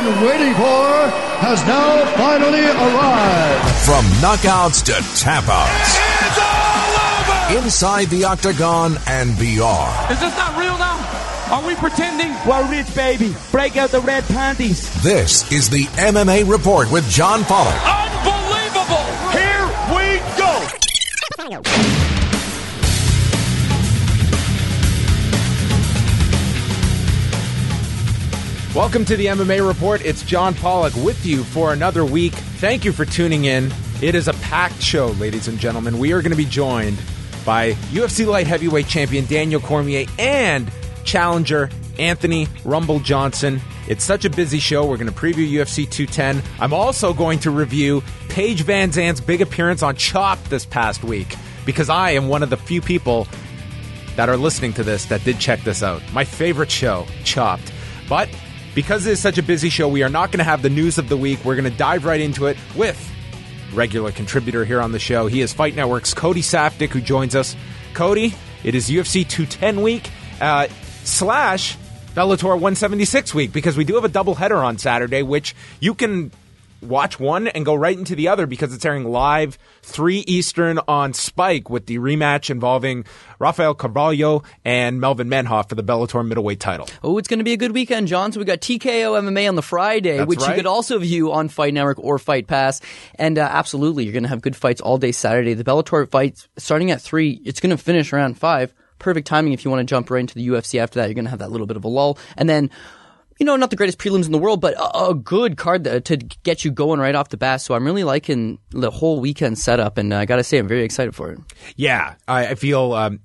been waiting for has now finally arrived. From knockouts to tap-outs. It's all over! Inside the octagon and beyond. Is this not real now? Are we pretending? We're rich, baby. Break out the red panties. This is the MMA Report with John Pollock. Unbelievable! Here we go! Welcome to the MMA Report. It's John Pollock with you for another week. Thank you for tuning in. It is a packed show, ladies and gentlemen. We are going to be joined by UFC light heavyweight champion Daniel Cormier and challenger Anthony Rumble Johnson. It's such a busy show. We're going to preview UFC 210. I'm also going to review Paige VanZant's big appearance on Chopped this past week, because I am one of the few people that are listening to this that did check this out. My favorite show, Chopped. But because it is such a busy show, we are not going to have the news of the week. We're going to dive right into it with regular contributor here on the show. He is Fight Network's Cody Saftic, who joins us. Cody, it is UFC 210 week slash Bellator 176 week, because we do have a doubleheader on Saturday, which you can watch one and go right into the other because it's airing live 3 Eastern on Spike with the rematch involving Rafael Carvalho and Melvin Manhoff for the Bellator middleweight title. Oh, it's going to be a good weekend, John. So we got TKO MMA on the Friday, That's which right. You could also view on Fight Network or Fight Pass. And absolutely, you're going to have good fights all day Saturday. The Bellator fights starting at 3, it's going to finish around 5. Perfect timing if you want to jump right into the UFC after that. You're going to have that little bit of a lull. And then, you know, not the greatest prelims in the world, but a good card to get you going right off the bat. So I'm really liking the whole weekend setup, and I got to say, I'm very excited for it. Yeah, I feel,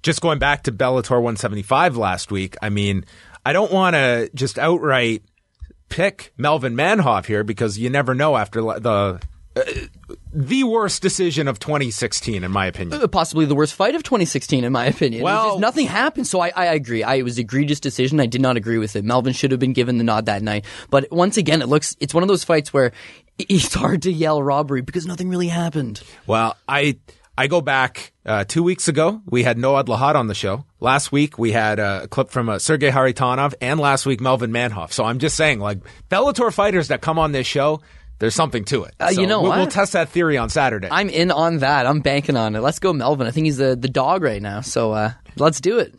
just going back to Bellator 175 last week, I mean, I don't want to just outright pick Melvin Manhoff here, because you never know after the worst decision of 2016, in my opinion. Possibly the worst fight of 2016, in my opinion. Well, just nothing happened, so I agree. It was an egregious decision. I did not agree with it. Melvin should have been given the nod that night. But once again, it's one of those fights where it's hard to yell robbery because nothing really happened. Well, I go back 2 weeks ago. We had Noad Lahat on the show. Last week, we had a clip from Sergey Haritonov, and last week, Melvin Manhoff. So I'm just saying, like, Bellator fighters that come on this show, there's something to it. So you know what? We'll test that theory on Saturday. I'm in on that. I'm banking on it. Let's go Melvin. I think he's the dog right now. So let's do it.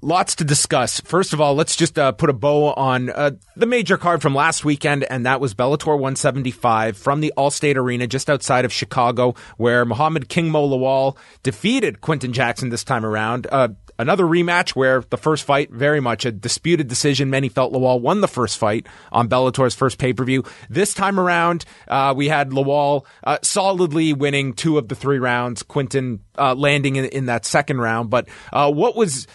Lots to discuss. First of all, let's just put a bow on the major card from last weekend, and that was Bellator 175 from the Allstate Arena just outside of Chicago, where Magomed King Mo Lawal defeated Quinton Jackson this time around. Another rematch where the first fight, very much a disputed decision. Many felt Lawal won the first fight on Bellator's first pay-per-view. This time around, we had Lawal solidly winning 2 of the 3 rounds, Quinton landing in that second round. But what was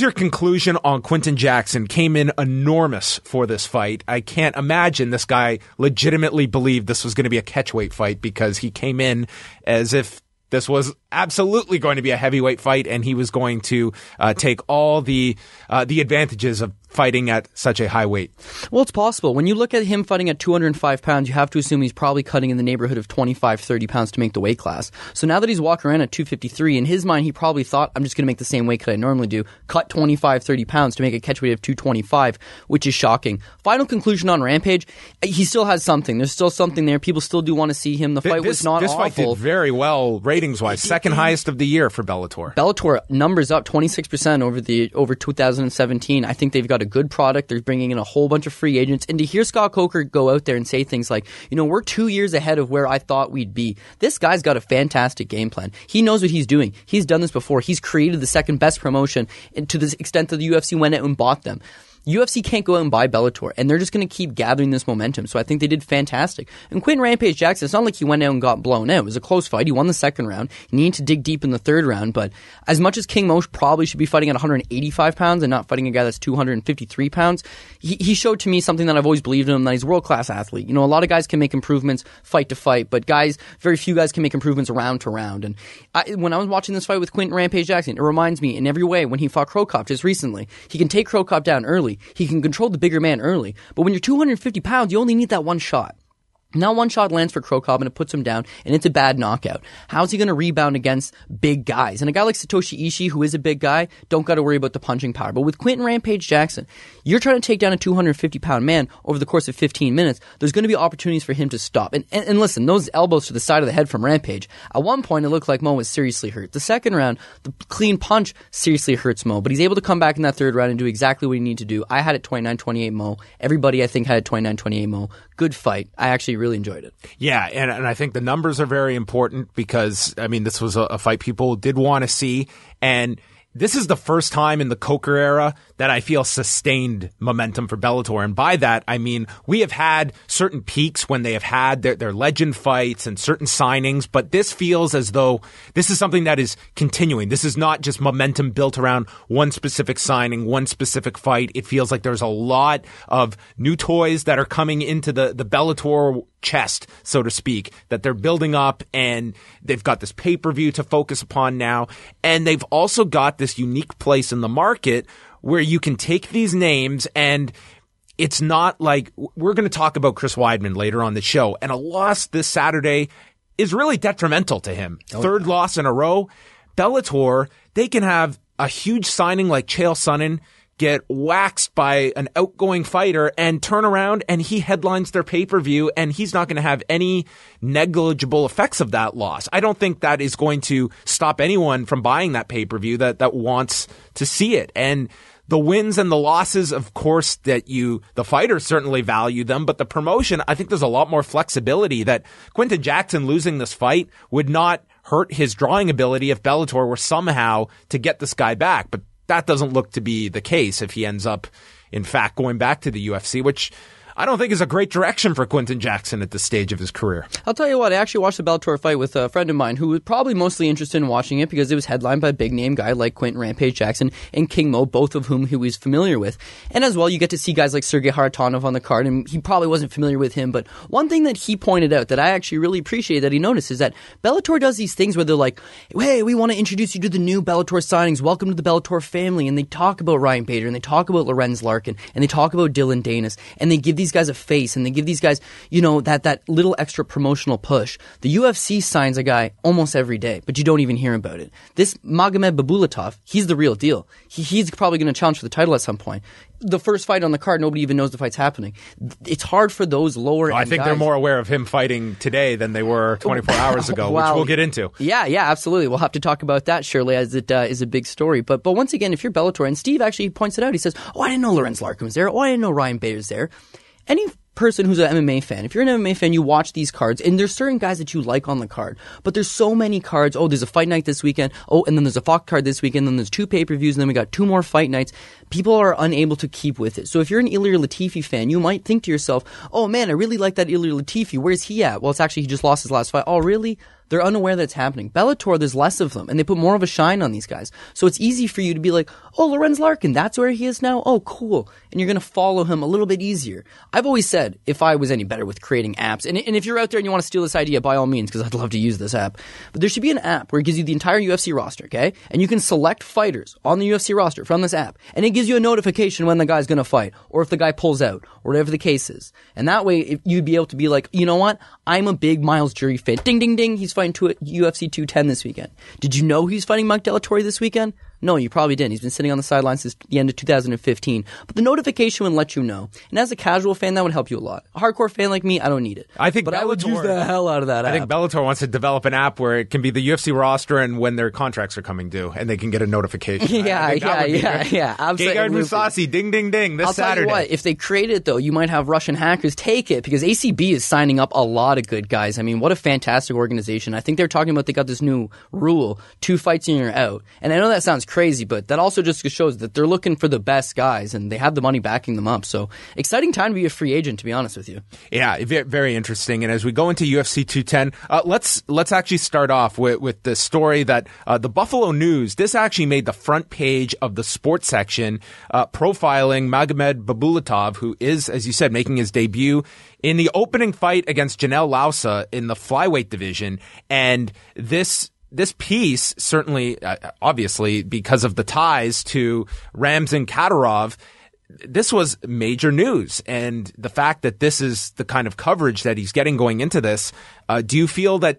your conclusion on Quinton Jackson? Came in enormous for this fight. I can't imagine this guy legitimately believed this was going to be a catchweight fight, because he came in as if this was absolutely going to be a heavyweight fight, and he was going to take all the advantages of fighting at such a high weight. Well, it's possible. When you look at him fighting at 205 pounds, you have to assume he's probably cutting in the neighborhood of 25, 30 pounds to make the weight class. So now that he's walking around at 253, in his mind, he probably thought, I'm just going to make the same weight cut I normally do, cut 25, 30 pounds to make a catch weight of 225, which is shocking. Final conclusion on Rampage, he still has something. There's still something there. People still do want to see him. The fight was not this awful. This fight did very well ratings-wise. Second highest of the year for Bellator. Bellator numbers up 26% over 2017. I think they've got a good product. They're bringing in a whole bunch of free agents. And to hear Scott Coker go out there and say things like, we're 2 years ahead of where I thought we'd be. This guy's got a fantastic game plan. He knows what he's doing. He's done this before. He's created the second best promotion, and to the extent that the UFC went out and bought them. UFC can't go out and buy Bellator, and they're just going to keep gathering this momentum. So I think they did fantastic. And Quinton Rampage Jackson, it's not like he went out and got blown out. It was a close fight. He won the second round. He needed to dig deep in the third round. But as much as King Mo probably should be fighting at 185 pounds and not fighting a guy that's 253 pounds, he showed to me something that I've always believed in him, that he's a world-class athlete. A lot of guys can make improvements fight to fight, but very few guys can make improvements round to round. And when I was watching this fight with Quinton Rampage Jackson, it reminds me in every way when he fought Crow Cop just recently. He can take Crow Cop down early. He can control the bigger man early. But when you're 250 pounds, you only need that one shot. Now one shot lands for Krokop and it puts him down, and it's a bad knockout. How's he going to rebound against big guys? And a guy like Satoshi Ishii, who is a big guy, don't got to worry about the punching power. But with Quentin Rampage Jackson, you're trying to take down a 250-pound man over the course of 15 minutes. There's going to be opportunities for him to stop. And listen, those elbows to the side of the head from Rampage, at one point it looked like Mo was seriously hurt. The second round, the clean punch seriously hurts Mo, but he's able to come back in that third round and do exactly what he needed to do. I had it 29-28 Mo. Everybody, I think, had it 29-28 Mo. Good fight. I actually really enjoyed it. Yeah, and I think the numbers are very important because, I mean, this was a fight people did want to see, and this is the first time in the Coker era that I feel sustained momentum for Bellator. And by that, I mean, we have had certain peaks when they have had their legend fights and certain signings, but this feels as though this is something that is continuing. This is not just momentum built around one specific signing, one specific fight. It feels like there's a lot of new toys that are coming into the Bellator chest, so to speak, that they're building up, and they've got this pay-per-view to focus upon now, and they've also got this unique place in the market where you can take these names, and it's not like we're going to talk about Chris Weidman later on the show, and a loss this Saturday is really detrimental to him. Third loss in a row. Bellator, they can have a huge signing like Chael Sonnen get waxed by an outgoing fighter and turn around and he headlines their pay-per-view, and he's not going to have any negligible effects of that loss. I don't think that is going to stop anyone from buying that pay-per-view that wants to see it. And the wins and the losses, of course, that the fighters certainly value them, but the promotion, I think there's a lot more flexibility that Quentin Jackson losing this fight would not hurt his drawing ability if Bellator were somehow to get this guy back. But that doesn't look to be the case if he ends up, in fact, going back to the UFC, which I don't think is a great direction for Quentin Jackson at this stage of his career. I'll tell you what, I actually watched the Bellator fight with a friend of mine who was probably mostly interested in watching it because it was headlined by a big-name guy like Quentin Rampage Jackson and King Mo, both of whom he was familiar with. And as well, you get to see guys like Sergey Haratonov on the card, and he probably wasn't familiar with him, but one thing that he pointed out that I actually really appreciate that he noticed is that Bellator does these things where they're like, hey, we want to introduce you to the new Bellator signings, welcome to the Bellator family, and they talk about Ryan Bader, and they talk about Lorenz Larkin, and they talk about Dylan Danis, and they give these guys a face, and they give these guys, that little extra promotional push. The UFC signs a guy almost every day, but you don't even hear about it. This Magomed Bibulatov, he's the real deal. He's probably going to challenge for the title at some point. The first fight on the card, nobody even knows the fight's happening. It's hard for those lower end I think guys. They're more aware of him fighting today than they were 24 hours ago, wow. Which we'll get into. Yeah, absolutely. We'll have to talk about that, surely, as it is a big story. But once again, if you're Bellator, and Steve actually points it out, he says, I didn't know Lorenz Larkin was there. I didn't know Ryan Bader's there. Any person who's an MMA fan, if you're an MMA fan, you watch these cards, and there's certain guys that you like on the card, but there's so many cards. There's a fight night this weekend. And then there's a Fox card this weekend. Then there's 2 pay-per-views, and then we got 2 more fight nights. People are unable to keep with it. So if you're an Ilir Latifi fan, you might think to yourself, oh man, I really like that Ilir Latifi. Where's he at? Well, it's actually, he just lost his last fight. Oh, really? They're unaware that it's happening. Bellator, there's less of them, and they put more of a shine on these guys. So it's easy for you to be like, Lorenz Larkin, that's where he is now? Oh, cool. And you're going to follow him a little bit easier. I've always said, if I was any better with creating apps, and if you're out there and you want to steal this idea, by all means, because I'd love to use this app, but there should be an app where it gives you the entire UFC roster, okay? And you can select fighters on the UFC roster from this app, and it gives you a notification when the guy's going to fight, or if the guy pulls out, or whatever the case is. And that way, you'd be able to be like, you know what? I'm a big Miles Jury fan. Ding, ding, ding. He's fighting UFC 210 this weekend. Did you know he's fighting Mike Delatorre this weekend? No, you probably didn't. He's been sitting on the sidelines since the end of 2015. But the notification would let you know. And as a casual fan, that would help you a lot. A hardcore fan like me, I don't need it. I think but I would use the hell out of that app. I think Bellator wants to develop an app where it can be the UFC roster and when their contracts are coming due, and they can get a notification. Yeah, absolutely. Gegard Mousasi, ding, ding, ding, this Saturday. I'll tell you what, if they create it, though, you might have Russian hackers take it, because ACB is signing up a lot of good guys. I mean, what a fantastic organization. I think they're talking about they got this new rule, 2 fights and you're out. And I know that sounds crazy, but that also just shows that they're looking for the best guys, and they have the money backing them up. So exciting time to be a free agent, to be honest with you. Yeah, very interesting. And as we go into UFC 210, let's actually start off with the story that the Buffalo News, this actually made the front page of the sports section, profiling Magomed Bibulatov, who is, as you said, making his debut in the opening fight against Janelle Lausa in the flyweight division. And this piece, certainly, obviously, because of the ties to Ramzan Kadyrov, this was major news. And the fact that this is the kind of coverage that he's getting going into this, do you feel that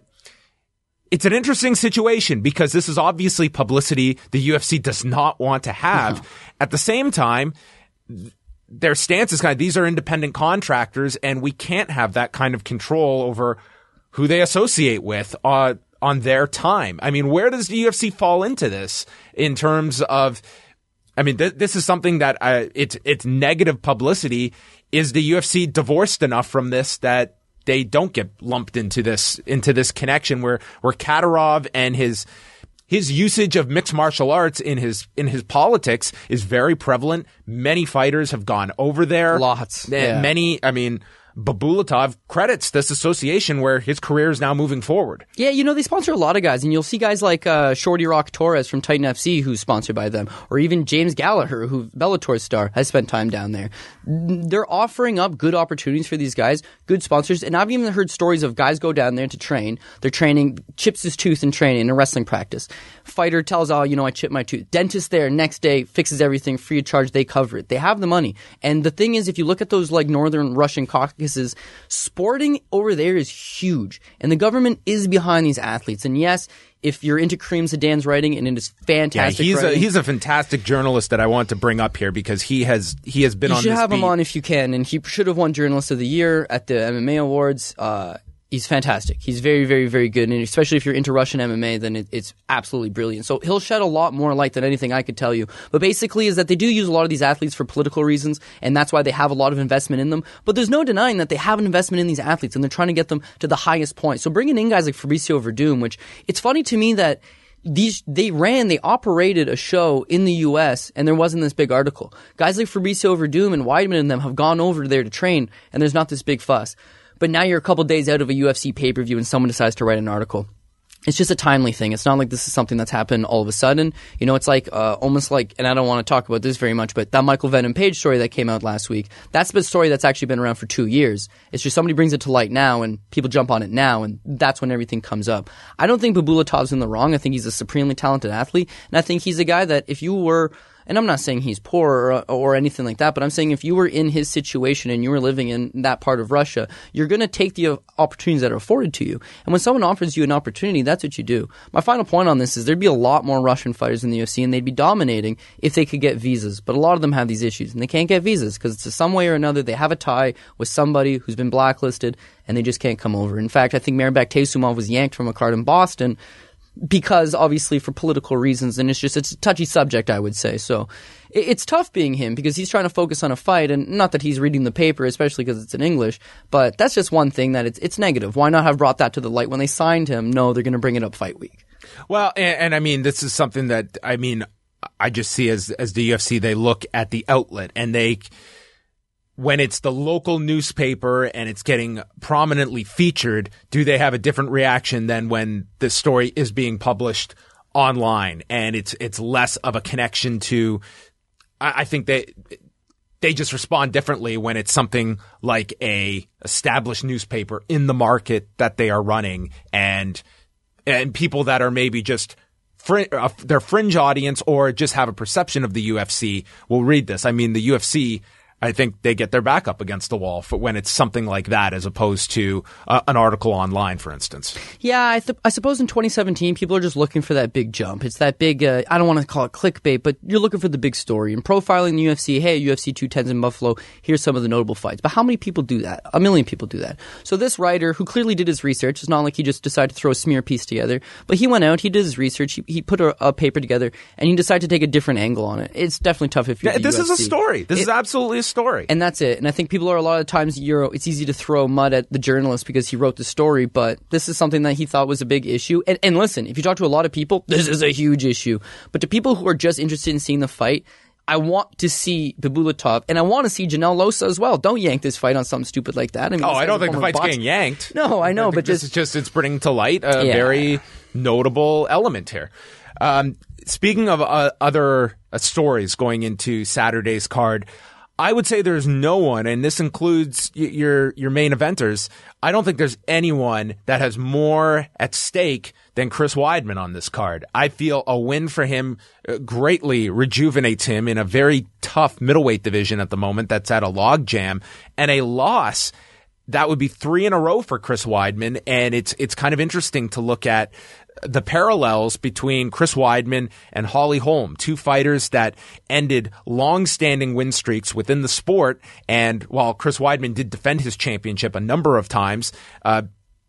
it's an interesting situation because this is obviously publicity the UFC does not want to have. No. At the same time, their stance is kind of, these are independent contractors and we can't have that kind of control over who they associate with on their time. I mean, where does the UFC fall into this in terms of, I mean, this is something that it's negative publicity. Is the UFC divorced enough from this that they don't get lumped into this connection where Kadyrov and his usage of mixed martial arts in his politics is very prevalent. Many fighters have gone over there. Lots. Many, I mean, Bibulatov credits this association where his career is now moving forward. Yeah, you know, they sponsor a lot of guys, and you'll see guys like Shorty Rock Torres from Titan FC, who's sponsored by them, or even James Gallagher, who Bellator star, has spent time down there. They're offering up good opportunities for these guys, good sponsors, and I've even heard stories of guys go down there to train. They're training, chips his tooth in training, in a wrestling practice. Fighter tells, I chipped my tooth. Dentist there, next day, fixes everything free of charge. They cover it. They have the money. And the thing is, if you look at those like northern Russian Caucasus, sporting over there is huge. And the government is behind these athletes. And yes, if you're into Kareem Zidane's writing, and it is fantastic. Yeah, he's a fantastic journalist that I want to bring up here because he has been on this beat. You should have him on if you can. And he should have won Journalist of the Year at the MMA Awards. He's fantastic. He's very, very, very good. And especially if you're into Russian MMA, then it's absolutely brilliant. So he'll shed a lot more light than anything I could tell you. But basically is that they do use a lot of these athletes for political reasons, and that's why they have a lot of investment in them. But there's no denying that they have an investment in these athletes, and they're trying to get them to the highest point. So bringing in guys like Fabricio Verdum, which it's funny to me that they operated a show in the U.S. and there wasn't this big article. Guys like Fabricio Verdum and Weidman and them have gone over there to train, and there's not this big fuss. But now you're a couple days out of a UFC pay-per-view and someone decides to write an article. It's just a timely thing. It's not like this is something that's happened all of a sudden. You know, it's like almost like, and I don't want to talk about this very much, but that Michael Venom Page story that came out last week, that's a story that's actually been around for 2 years. It's just somebody brings it to light now and people jump on it now, and that's when everything comes up. I don't think Bibulatov's in the wrong. I think he's a supremely talented athlete, and I think he's a guy that if you were... And I'm not saying he's poor or anything like that, but I'm saying if you were in his situation and you were living in that part of Russia, you're going to take the opportunities that are afforded to you. And when someone offers you an opportunity, that's what you do. My final point on this is there'd be a lot more Russian fighters in the UFC, and they'd be dominating if they could get visas. But a lot of them have these issues, and they can't get visas because it's some way or another they have a tie with somebody who's been blacklisted, and they just can't come over. In fact, I think Mairbek Taysumov was yanked from a card in Boston because obviously for political reasons, and it's a touchy subject, I would say. So it's tough being him because he's trying to focus on a fight, and not that he's reading the paper, especially because it's in English, but that's just one thing that it's negative. Why not have brought that to the light when they signed him? No, they're going to bring it up fight week. Well, and I mean, this is something that, I mean, I just see as the UFC, they look at the outlet, and when it's the local newspaper and it's getting prominently featured, do they have a different reaction than when the story is being published online and it's less of a connection to, I think they just respond differently when it's something like a established newspaper in the market that they are running, and people that are maybe just their fringe audience or just have a perception of the UFC will read this. I mean, the UFC, I think they get their back up against the wall for when it's something like that, as opposed to an article online, for instance. Yeah, I suppose in 2017, people are just looking for that big jump. It's that big, I don't want to call it clickbait, but you're looking for the big story. And profiling the UFC, hey, UFC 210's in Buffalo, here's some of the notable fights. But how many people do that? 1 million people do that. So this writer, who clearly did his research, it's not like he just decided to throw a smear piece together, but he went out, he did his research, he put a paper together, and he decided to take a different angle on it. It's definitely tough if you're this UFC. is a story. This is absolutely a story. And that's it. And I think people are a lot of times, it's easy to throw mud at the journalist because he wrote the story, but this is something that he thought was a big issue. And listen, if you talk to a lot of people, this is a huge issue. But to people who are just interested in seeing the fight, I want to see Bibulatov, and I want to see Janelle Losa as well. Don't yank this fight on something stupid like that. I mean, I don't think the fight's getting yanked. No, I know, but it's bringing to light a very notable element here. Speaking of other stories going into Saturday's card, I would say there's no one, and this includes your main eventers. I don't think there's anyone that has more at stake than Chris Weidman on this card. I feel a win for him greatly rejuvenates him in a very tough middleweight division at the moment that's at a logjam, and a loss, that would be 3 in a row for Chris Weidman, and it's kind of interesting to look at the parallels between Chris Weidman and Holly Holm, two fighters that ended long-standing win streaks within the sport. And while Chris Weidman did defend his championship a number of times,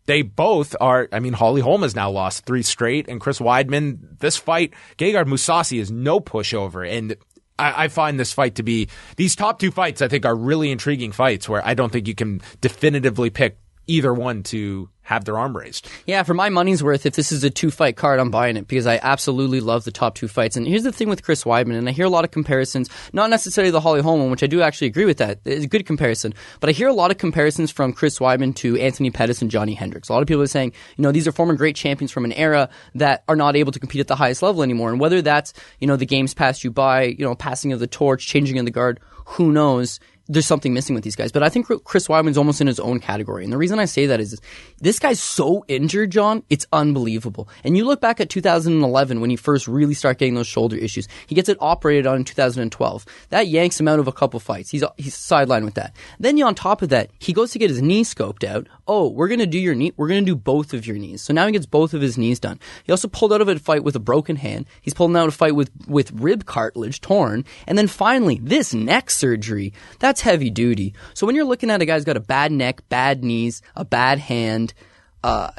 they both are, Holly Holm has now lost 3 straight, and Chris Weidman, this fight, Gegard Mousasi is no pushover. And I find this fight to be, these top 2 fights I think are really intriguing fights where I don't think you can definitively pick either one to have their arm raised. Yeah, for my money's worth, if this is a 2-fight card, I'm buying it because I absolutely love the top 2 fights. And here's the thing with Chris Weidman, and I hear a lot of comparisons, not necessarily the Holly Holm one, which I do actually agree with that. It's a good comparison. But I hear a lot of comparisons from Chris Weidman to Anthony Pettis and Johnny Hendricks. A lot of people are saying, these are former great champions from an era that are not able to compete at the highest level anymore. And whether that's, the games passed you by, passing of the torch, changing of the guard, who knows? There's something missing with these guys. But I think Chris Weidman's almost in his own category. And the reason I say that is this guy's so injured, John, it's unbelievable. And you look back at 2011 when he first really started getting those shoulder issues. He gets it operated on in 2012. That yanks him out of a couple fights. He's sidelined with that. Then on top of that, he goes to get his knee scoped out. Oh, we're going to do your knee. We're going to do both of your knees. So now he gets both of his knees done. He also pulled out of a fight with a broken hand. He's pulled out of a fight with rib cartilage torn. And then finally, this neck surgery. That's heavy duty. So when you're looking at a guy who's got a bad neck, bad knees, a bad hand, a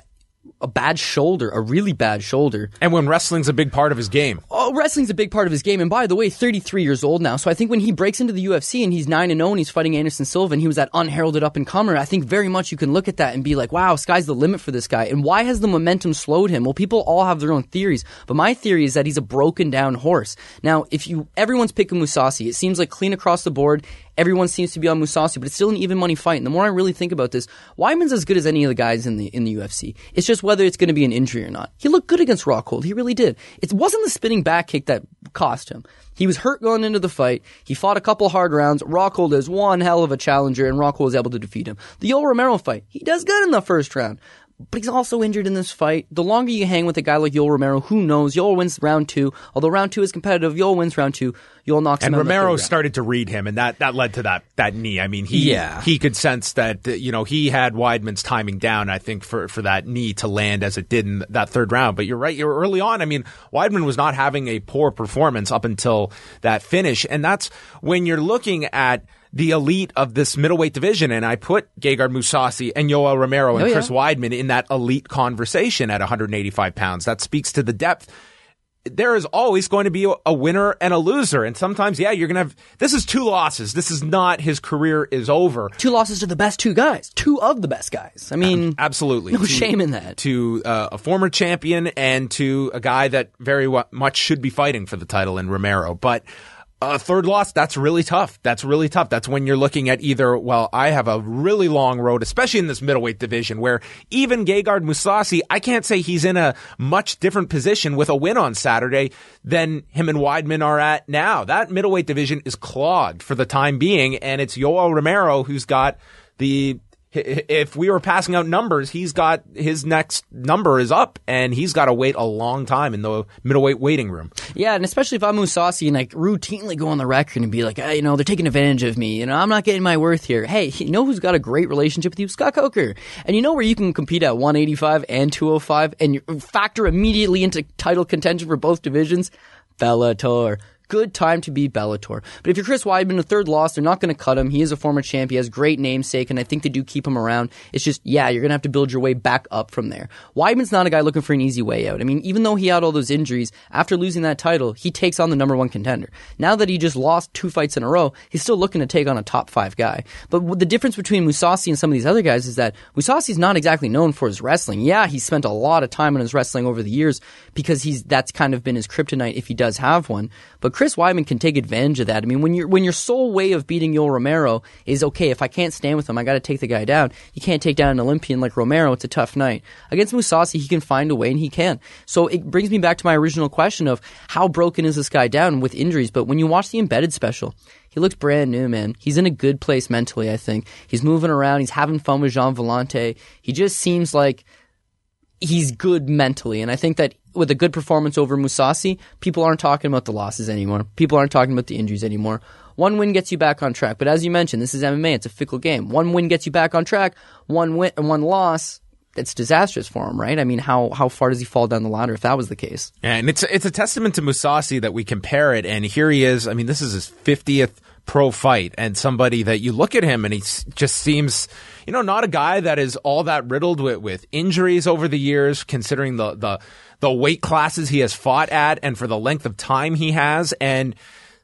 bad shoulder, a really bad shoulder. And when wrestling's a big part of his game. Oh, wrestling's a big part of his game. And by the way, 33 years old now. So I think when he breaks into the UFC and he's 9-0 and he's fighting Anderson Silva and he was that unheralded up-and-comer, I think very much you can look at that and be like, wow, sky's the limit for this guy. And why has the momentum slowed him? Well, people all have their own theories. But my theory is that he's a broken down horse. Now, everyone's picking Mousasi. It seems like clean across the board. Everyone seems to be on Mousasi, but it's still an even money fight. And the more I really think about this, Weidman's as good as any of the guys in the UFC. It's just whether it's going to be an injury or not. He looked good against Rockhold. He really did. It wasn't the spinning back kick that cost him. He was hurt going into the fight. He fought a couple hard rounds. Rockhold is one hell of a challenger, and Rockhold was able to defeat him. The Yoel Romero fight, he does good in the first round. But he's also injured in this fight. The longer you hang with a guy like Yoel Romero, who knows? Yoel wins round 2. Although round 2 is competitive, Yoel wins round 2. Yoel knocks him out. And Romero started to read him, and that led to that knee. He could sense that, he had Weidman's timing down, I think, for that knee to land as it did in that third round. But you're right, you're early on. Weidman was not having a poor performance up until that finish. And that's when you're looking at the elite of this middleweight division, and I put Gegard Mousasi and Yoel Romero and Chris Weidman in that elite conversation at 185 pounds. That speaks to the depth. There is always going to be a winner and a loser, and sometimes, you're going to have, this is 2 losses. This is not his career is over. 2 losses to the best 2 guys. 2 of the best guys. Absolutely. No shame in that. To a former champion and to a guy that very much should be fighting for the title in Romero. But a third loss, that's really tough. That's when you're looking at either, I have a really long road, especially in this middleweight division, where even Gegard Mousasi, I can't say he's in a much different position with a win on Saturday than him and Weidman are at now. That middleweight division is clogged for the time being, and it's Yoel Romero who's got if we were passing out numbers, he's got his next number is up, and he's got to wait a long time in the middleweight waiting room. Yeah, and especially if I'm Mousasi and routinely go on the record and be like, hey, they're taking advantage of me. I'm not getting my worth here. Hey, who's got a great relationship with you? Scott Coker. And where you can compete at 185 and 205 and you factor immediately into title contention for both divisions? Bellator. Good time to be Bellator. But if you're Chris Weidman, a third loss, they're not going to cut him. He is a former champ. He has great namesake, and I think they do keep him around. It's just, you're going to have to build your way back up from there. Weidman's not a guy looking for an easy way out. Even though he had all those injuries, after losing that title, he takes on the number 1 contender. Now that he just lost 2 fights in a row, he's still looking to take on a top 5 guy. But the difference between Mousasi and some of these other guys is that Mousasi's not exactly known for his wrestling. Yeah, he's spent a lot of time on his wrestling over the years because that's kind of been his kryptonite if he does have one. But Chris Weidman can take advantage of that. I mean, when your sole way of beating Yoel Romero is, okay, if I can't stand with him, I got to take the guy down. You can't take down an Olympian like Romero. It's a tough night. Against Mousasi, he can find a way, and he can. So it brings me back to my original question of how broken is this guy down with injuries? But when you watch the Embedded special, he looks brand new, man. He's in a good place mentally, I think. He's moving around. He's having fun with Jean Vellante. He just seems like he's good mentally. And I think that with a good performance over Mousasi, people aren't talking about the losses anymore. People aren't talking about the injuries anymore. One win gets you back on track. But as you mentioned, this is MMA. It's a fickle game. One win gets you back on track. One win and one loss, it's disastrous for him, right? I mean, how far does he fall down the ladder if that was the case? And it's a testament to Mousasi that we compare it. And here he is. I mean, this is his 50th pro fight, and somebody that you look at him and he just seems, not a guy that is all that riddled with injuries over the years, considering the weight classes he has fought at and for the length of time he has. And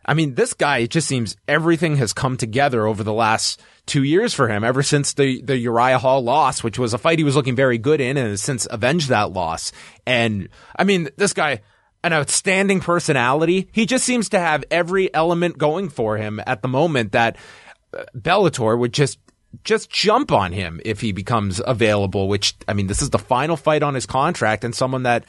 I mean, this guy, it just seems everything has come together over the last 2 years for him, ever since the Uriah Hall loss, which was a fight he was looking very good in and has since avenged that loss. And I mean, this guy, an outstanding personality. He just seems to have every element going for him at the moment that Bellator would just jump on him if he becomes available, which, I mean, this is the final fight on his contract, and someone that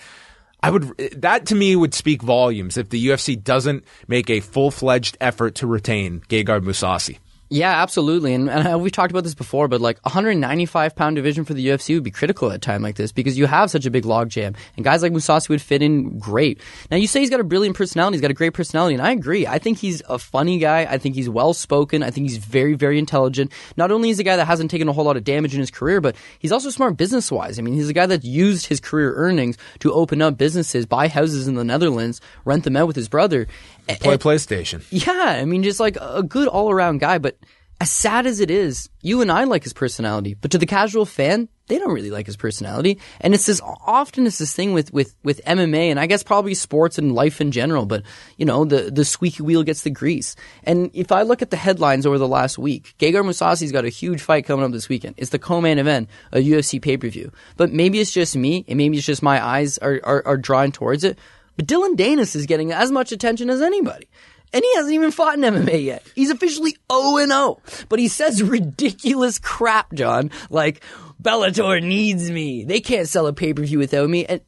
that to me would speak volumes if the UFC doesn't make a full-fledged effort to retain Gegard Mousasi. Yeah, absolutely. And we've talked about this before, but like 195-pound division for the UFC would be critical at a time like this because you have such a big logjam. And guys like Mousasi would fit in great. Now, you say he's got a brilliant personality. He's got a great personality, and I agree. I think he's a funny guy. I think he's well-spoken. I think he's very, very intelligent. Not only is he a guy that hasn't taken a whole lot of damage in his career, but he's also smart business-wise. I mean, he's a guy that used his career earnings to open up businesses, buy houses in the Netherlands, rent them out with his brother. Play PlayStation. Yeah, I mean, just like a good all-around guy, but as sad as it is, you and I like his personality, but to the casual fan, they don't really like his personality. And it's this thing with MMA, and I guess probably sports and life in general, but the squeaky wheel gets the grease. And if I look at the headlines over the last week, Gegard Mousasi's got a huge fight coming up this weekend. It's the co-main event, a UFC pay-per-view. But maybe it's just me, and maybe it's just my eyes are drawn towards it. But Dylan Danis is getting as much attention as anybody. And he hasn't even fought in MMA yet. He's officially 0-0. But he says ridiculous crap, John. Like, Bellator needs me. They can't sell a pay-per-view without me. And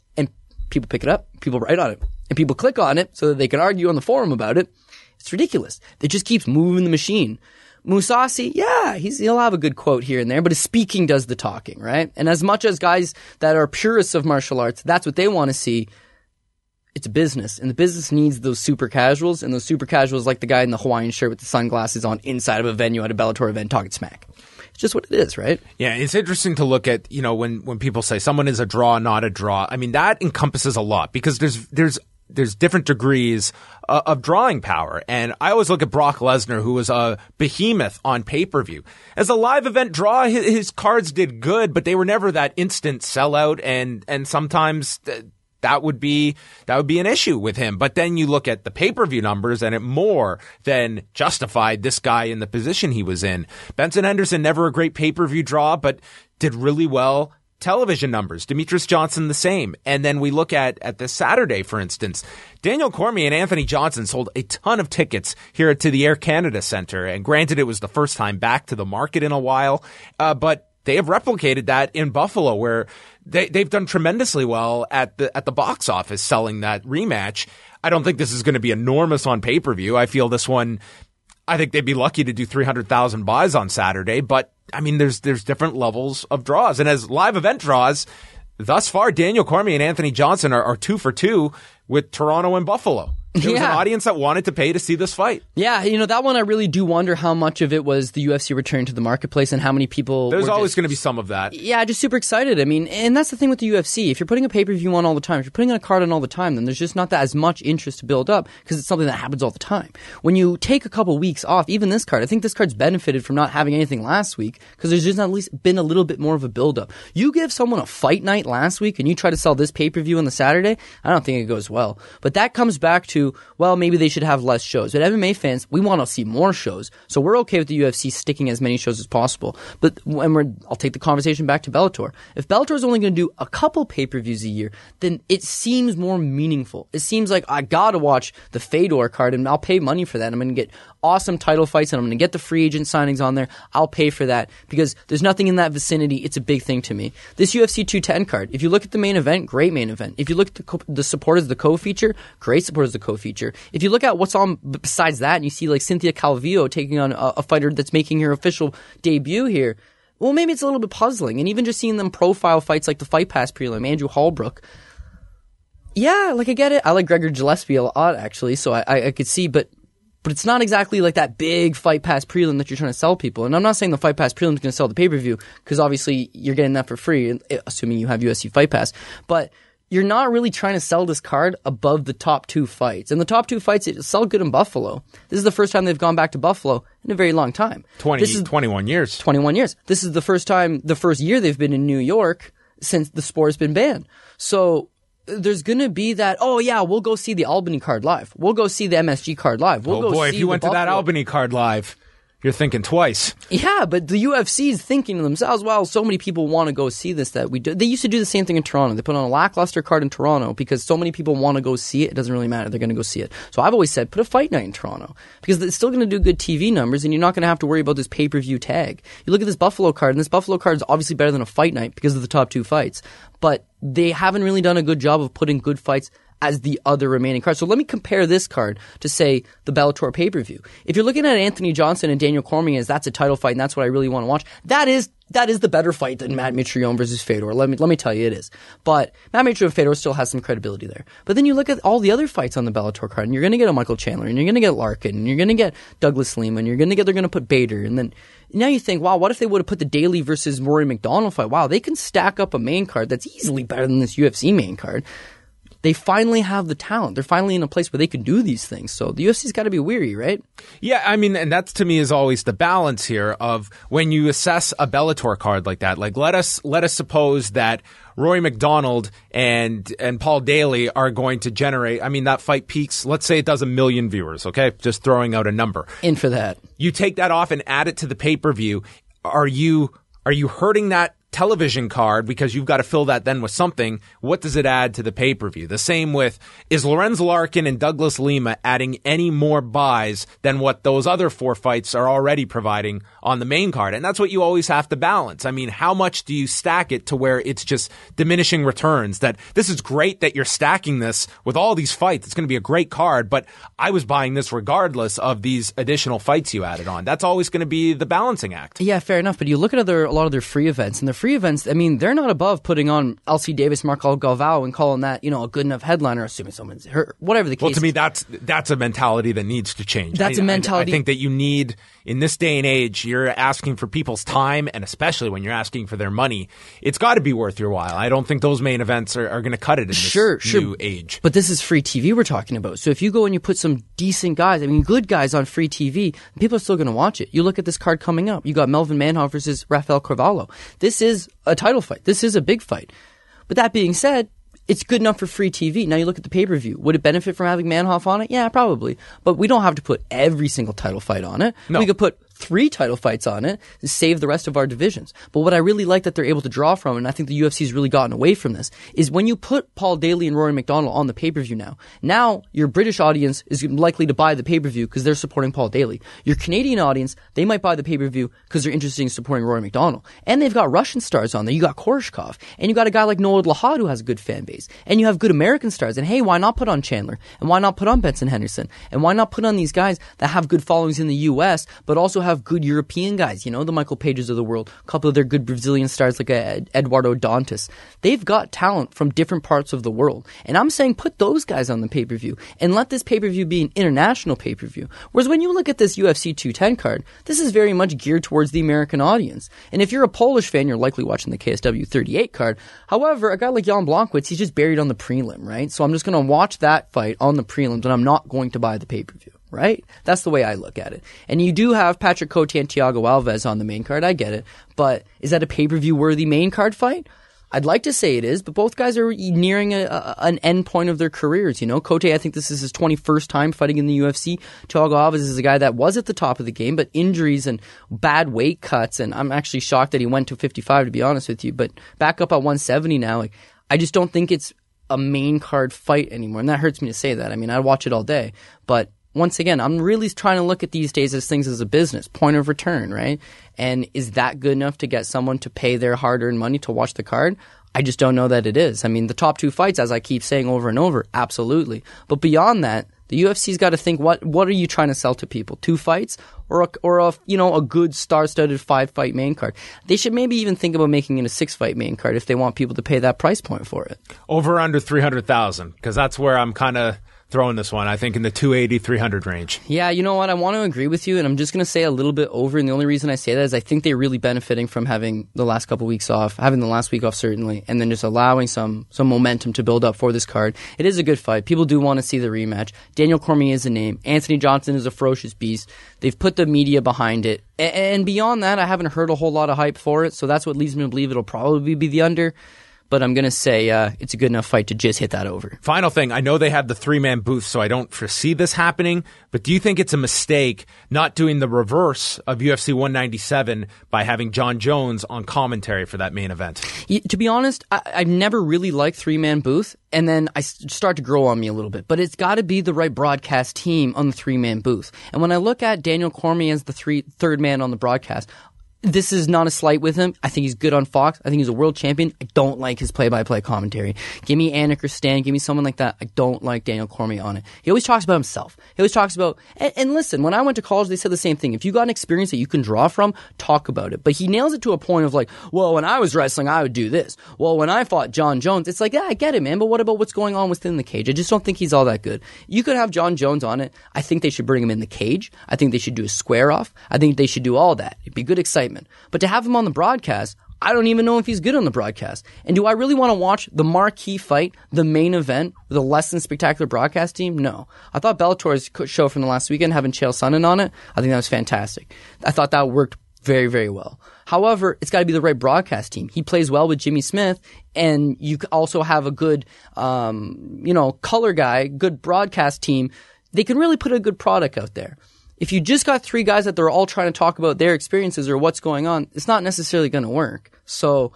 people pick it up. People write on it. And people click on it so that they can argue on the forum about it. It's ridiculous. It just keeps moving the machine. Mousasi, yeah, he'll have a good quote here and there, but his speaking does the talking, right? And as much as guys that are purists of martial arts, that's what they want to see. It's a business, and the business needs those super casuals, and those super casuals like the guy in the Hawaiian shirt with the sunglasses on inside of a venue at a Bellator event talking smack. It's just what it is, right? Yeah, it's interesting to look at, when people say someone is a draw, not a draw. I mean, that encompasses a lot because there's different degrees of drawing power. And I always look at Brock Lesnar, who was a behemoth on pay-per-view. As a live event draw, his cards did good, but they were never that instant sellout, and sometimes that would be an issue with him. But then you look at the pay-per-view numbers, and it more than justified this guy in the position he was in. Benson Henderson, never a great pay-per-view draw, but did really well television numbers. Demetrius Johnson, the same. And then we look at this Saturday, for instance. Daniel Cormier and Anthony Johnson sold a ton of tickets here to the Air Canada Centre. And granted, it was the first time back to the market in a while, but they have replicated that in Buffalo, where they've done tremendously well at the box office selling that rematch. I don't think this is going to be enormous on pay-per-view. I feel this one, I think they'd be lucky to do 300,000 buys on Saturday, but I mean, there's different levels of draws. And as live event draws, thus far, Daniel Cormier and Anthony Johnson are 2 for 2 with Toronto and Buffalo. There was an audience that wanted to pay to see this fight. Yeah, that one I really do wonder how much of it was the UFC return to the marketplace and how many people There's always going to be some of that. Yeah, just super excited. I mean, and that's the thing with the UFC. If you're putting a pay-per-view on all the time, if you're putting on a card on all the time, then there's just not that as much interest to build up because it's something that happens all the time. When you take a couple weeks off, even this card, I think this card's benefited from not having anything last week because there's just at least been a little bit more of a build-up. You give someone a fight night last week and you try to sell this pay-per-view on the Saturday, I don't think it goes well. But that comes back to to, well, maybe they should have less shows. But MMA fans, we want to see more shows. So we're okay with the UFC sticking as many shows as possible. But I'll take the conversation back to Bellator. If Bellator is only going to do a couple pay-per-views a year, then it seems more meaningful. It seems like I got to watch the Fedor card, and I'll pay money for that. I'm going to get awesome title fights, and I'm going to get the free agent signings on there. I'll pay for that because there's nothing in that vicinity. It's a big thing to me. This UFC 210 card, if you look at the main event, great main event. If you look at the support as the co-feature, great support as the co-feature. If you look at what's on besides that, and you see like Cynthia Calvillo taking on a fighter that's making her official debut here, well, maybe it's a little bit puzzling. And even just seeing them profile fights like the Fight Pass prelim, Andrew Hallbrook. Yeah, like I get it. I like Gregor Gillespie a lot, actually, so I could see, but it's not exactly like that big Fight Pass prelim that you're trying to sell people. And I'm not saying the Fight Pass prelim is going to sell the pay-per-view, because obviously you're getting that for free, assuming you have UFC Fight Pass. But you're not really trying to sell this card above the top 2 fights. And the top 2 fights, it sell good in Buffalo. This is the first time they've gone back to Buffalo in a very long time. 21 years. 21 years. This is the first year they've been in New York since the sport's been banned. So there's going to be that, oh yeah, we'll go see the Albany card live. We'll go see the MSG card live. If you went to that Albany card live, you're thinking twice. Yeah, but the UFC is thinking to themselves, well, so many people want to go see this that we do. They used to do the same thing in Toronto. They put on a lackluster card in Toronto because so many people want to go see it. It doesn't really matter. They're going to go see it. So I've always said, put a fight night in Toronto because it's still going to do good TV numbers and you're not going to have to worry about this pay-per-view tag. You look at this Buffalo card, and this Buffalo card is obviously better than a fight night because of the top 2 fights. But they haven't really done a good job of putting good fights as the other remaining cards. So let me compare this card to, say, the Bellator pay-per-view. If you're looking at Anthony Johnson and Daniel Cormier as that's a title fight and that's what I really want to watch, that is the better fight than Matt Mitrione versus Fedor. Let me tell you, it is. But Matt Mitrione and Fedor still has some credibility there. But then you look at all the other fights on the Bellator card, and you're going to get a Michael Chandler, and you're going to get Larkin, and you're going to get Douglas Lima, and they're going to put Bader, and then now you think, wow, what if they would have put the Daly versus Rory McDonald fight? Wow, they can stack up a main card that's easily better than this UFC main card. They finally have the talent. They're finally in a place where they can do these things. So the UFC's got to be weary, right? Yeah, I mean, and that's to me is always the balance here of when you assess a Bellator card like that. Like let us suppose that Rory McDonald and Paul Daly are going to generate, I mean, that fight peaks, let's say it does 1 million viewers, okay? Just throwing out a number. In for that. You take that off and add it to the pay-per-view. Are you hurting that television card because you've got to fill that then with something? What does it add to the pay-per-view? The same with, is Lorenzo Larkin and Douglas Lima adding any more buys than what those other 4 fights are already providing on the main card? And that's what you always have to balance. I mean, how much do you stack it to where it's just diminishing returns? That this is great that you're stacking this with all these fights. It's going to be a great card, but I was buying this regardless of these additional fights you added on. That's always going to be the balancing act. Yeah, fair enough. But you look at a lot of their free events, and the free events, I mean, they're not above putting on LC Davis, Marco Galvao, and calling that, a good enough headliner, assuming someone's hurt, whatever the case. Well, to me, that's a mentality that needs to change. That's a mentality. I think that you need, in this day and age, you're asking for people's time, and especially when you're asking for their money, it's got to be worth your while. I don't think those main events are going to cut it in this new age. But this is free TV we're talking about. So if you go and you put some decent guys, I mean, good guys on free TV, people are still going to watch it. You look at this card coming up. You got Melvin Manhoff versus Rafael Carvalho. This is a title fight. This is a big fight. But that being said, it's good enough for free TV. Now you look at the pay-per-view. Would it benefit from having Manhoff on it? Yeah, probably. But we don't have to put every single title fight on it. No. We could put 3 title fights on it to save the rest of our divisions. But what I really like that they're able to draw from, and I think the UFC's really gotten away from this, is when you put Paul Daly and Rory McDonald on the pay-per-view now your British audience is likely to buy the pay-per-view because they're supporting Paul Daly. Your Canadian audience, they might buy the pay-per-view because they're interested in supporting Rory McDonald. And they've got Russian stars on there. You got Koreshkov. And you got a guy like Noah Lahad who has a good fan base. And you have good American stars. And hey, why not put on Chandler? And why not put on Benson Henderson? And why not put on these guys that have good followings in the US, but also have good European guys, the Michael Pages of the world, a couple of their good Brazilian stars like Eduardo Dantas. They've got talent from different parts of the world. And I'm saying put those guys on the pay-per-view and let this pay-per-view be an international pay-per-view. Whereas when you look at this UFC 210 card, this is very much geared towards the American audience. And if you're a Polish fan, you're likely watching the KSW 38 card. However, a guy like Jan Blachowicz, he's just buried on the prelim, right? So I'm just going to watch that fight on the prelims and I'm not going to buy the pay-per-view. Right? That's the way I look at it. And you do have Patrick Cote and Thiago Alves on the main card. I get it. But is that a pay-per-view worthy main card fight? I'd like to say it is, but both guys are nearing an end point of their careers. Cote, I think this is his 21st time fighting in the UFC. Thiago Alves is a guy that was at the top of the game, but injuries and bad weight cuts, and I'm actually shocked that he went to 55, to be honest with you, but back up at 170 now. I just don't think it's a main card fight anymore, and that hurts me to say that. I mean, I watch it all day, but once again, I'm really trying to look at these days as things as a business, point of return, right? And is that good enough to get someone to pay their hard-earned money to watch the card? I just don't know that it is. I mean, the top 2 fights, as I keep saying over and over, absolutely. But beyond that, the UFC's got to think, what are you trying to sell to people? 2 fights or a good star-studded 5-fight main card? They should maybe even think about making it a 6-fight main card if they want people to pay that price point for it. Over under 300,000, because that's where I'm kind of throwing this one, I think in the 280-300 range. Yeah, you know what? I want to agree with you, and I'm just going to say a little bit over, and the only reason I say that is I think they're really benefiting from having the last couple weeks off, having the last week off certainly, and then just allowing some momentum to build up for this card. It is a good fight. People do want to see the rematch. Daniel Cormier is a name. Anthony Johnson is a ferocious beast. They've put the media behind it. And beyond that, I haven't heard a whole lot of hype for it, so that's what leads me to believe it'll probably be the under. But I'm going to say it's a good enough fight to just hit that over. Final thing, I know they have the 3-man booth, so I don't foresee this happening, but do you think it's a mistake not doing the reverse of UFC 197 by having Jon Jones on commentary for that main event? To be honest, I've never really liked 3-man booth, and then I start to grow on me a little bit. But it's got to be the right broadcast team on the 3-man booth. And when I look at Daniel Cormier as the third man on the broadcast, this is not a slight with him. I think he's good on Fox. I think he's a world champion. I don't like his play-by-play commentary. Give me Anik or Stan. Give me someone like that. I don't like Daniel Cormier on it. He always talks about himself. He always talks about... And listen, when I went to college, they said the same thing. If you got an experience that you can draw from, talk about it. But he nails it to a point of like, well, when I was wrestling, I would do this. Well, when I fought Jon Jones, it's like, yeah, I get it, man. But what about what's going on within the cage? I just don't think he's all that good. You could have Jon Jones on it. I think they should bring him in the cage. I think they should do a square off. I think they should do all that. It'd be good excitement. But to have him on the broadcast, I don't even know if he's good on the broadcast. And do I really want to watch the marquee fight, the main event, with a less than spectacular broadcast team? No. I thought Bellator's show from the last weekend, having Chael Sonnen on it, I think that was fantastic. I thought that worked very, very well. However, it's got to be the right broadcast team. He plays well with Jimmy Smith, and you also have a good, color guy, good broadcast team. They can really put a good product out there. If you just got 3 guys that they're all trying to talk about their experiences or what's going on, it's not necessarily going to work. So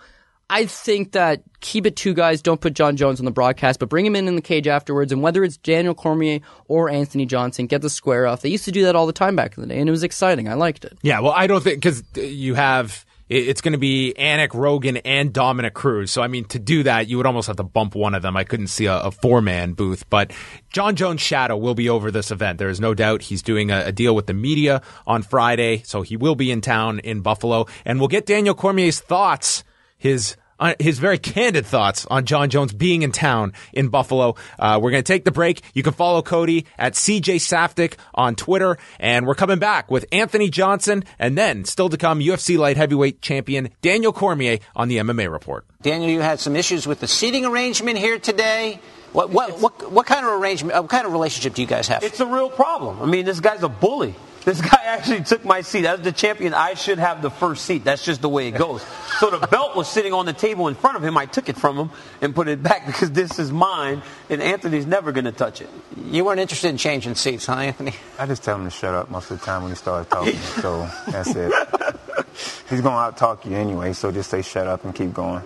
I think that keep it 2 guys, don't put Jon Jones on the broadcast, but bring him in the cage afterwards. And whether it's Daniel Cormier or Anthony Johnson, get the square off. They used to do that all the time back in the day, and it was exciting. I liked it. Yeah, well, I don't think, because you have... It's going to be Anik, Rogan, and Dominic Cruz. So, I mean, to do that, you would almost have to bump one of them. I couldn't see a 4-man booth. But Jon Jones' shadow will be over this event. There is no doubt he's doing a deal with the media on Friday. So he will be in town in Buffalo. And we'll get Daniel Cormier's thoughts, his very candid thoughts on Jon Jones being in town in Buffalo. We're going to take the break. You can follow Cody at CJ Saftic on Twitter. And we're coming back with Anthony Johnson and then still to come UFC light heavyweight champion Daniel Cormier on the MMA Report. Daniel, you had some issues with the seating arrangement here today. What kind of arrangement, what kind of relationship do you guys have? It's a real problem. I mean, this guy's a bully. This guy actually took my seat. As the champion, I should have the first seat. That's just the way it goes. So the belt was sitting on the table in front of him. I took it from him and put it back because this is mine, and Anthony's never going to touch it. You weren't interested in changing seats, huh, Anthony? I just tell him to shut up most of the time when he starts talking. So that's it. He's going to out-talk you anyway, so just say shut up and keep going.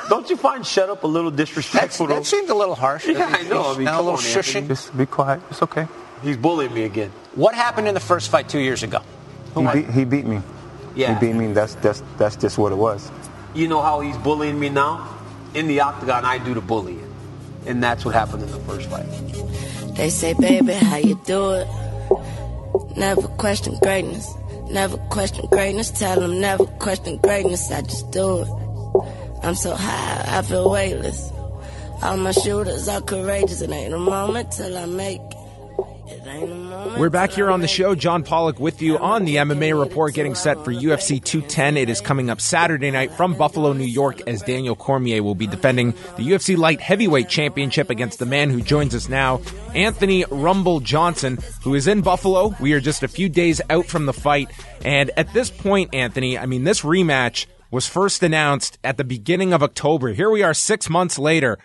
Don't you find shut up a little disrespectful? That seemed a little harsh. Yeah, I know. I mean, a little shushing. Just be quiet. It's okay. He's bullying me again. What happened in the first fight 2 years ago? He beat me. Yeah. He beat me. That's just what it was. You know how he's bullying me now? In the octagon, I do the bullying. And that's what happened in the first fight. They say, baby, how you do it? Never question greatness. Never question greatness. Tell them never question greatness. I just do it. I'm so high, I feel weightless. All my shooters are courageous. It ain't a moment till I make it. We're back here on the show. John Pollock with you on the MMA Report, getting set for UFC 210. It is coming up Saturday night from Buffalo, New York, as Daniel Cormier will be defending the UFC Light Heavyweight Championship against the man who joins us now, Anthony Rumble Johnson, who is in Buffalo. We are just a few days out from the fight. And at this point, Anthony, I mean, this rematch was first announced at the beginning of October. Here we are 6 months later.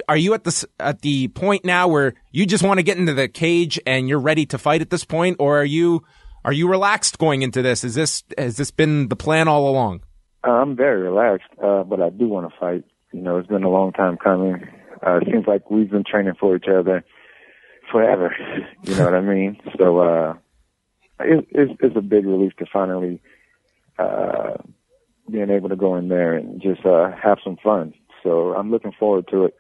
Are you at the point now where you just want to get into the cage and you're ready to fight at this point, or are you relaxed going into this? Has this been the plan all along? I'm very relaxed, but I do want to fight. It's been a long time coming. It seems like we've been training for each other forever. You know what I mean? So it's a big relief to finally being able to go in there and just have some fun. So I'm looking forward to it.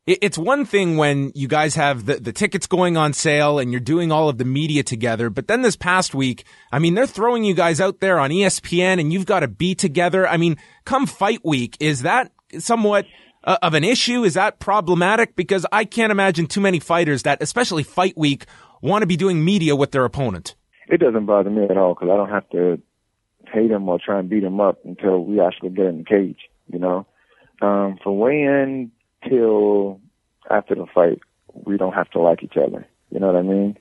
It's one thing when you guys have the tickets going on sale and you're doing all of the media together, but then this past week, they're throwing you guys out there on ESPN and you've got to be together. Come fight week, is that somewhat of an issue? Is that problematic? Because I can't imagine too many fighters that, especially fight week, want to be doing media with their opponent. It doesn't bother me at all because I don't have to hate him or try and beat him up until we actually get in the cage, From weigh-in till after the fight, we don't have to like each other. You know what I mean?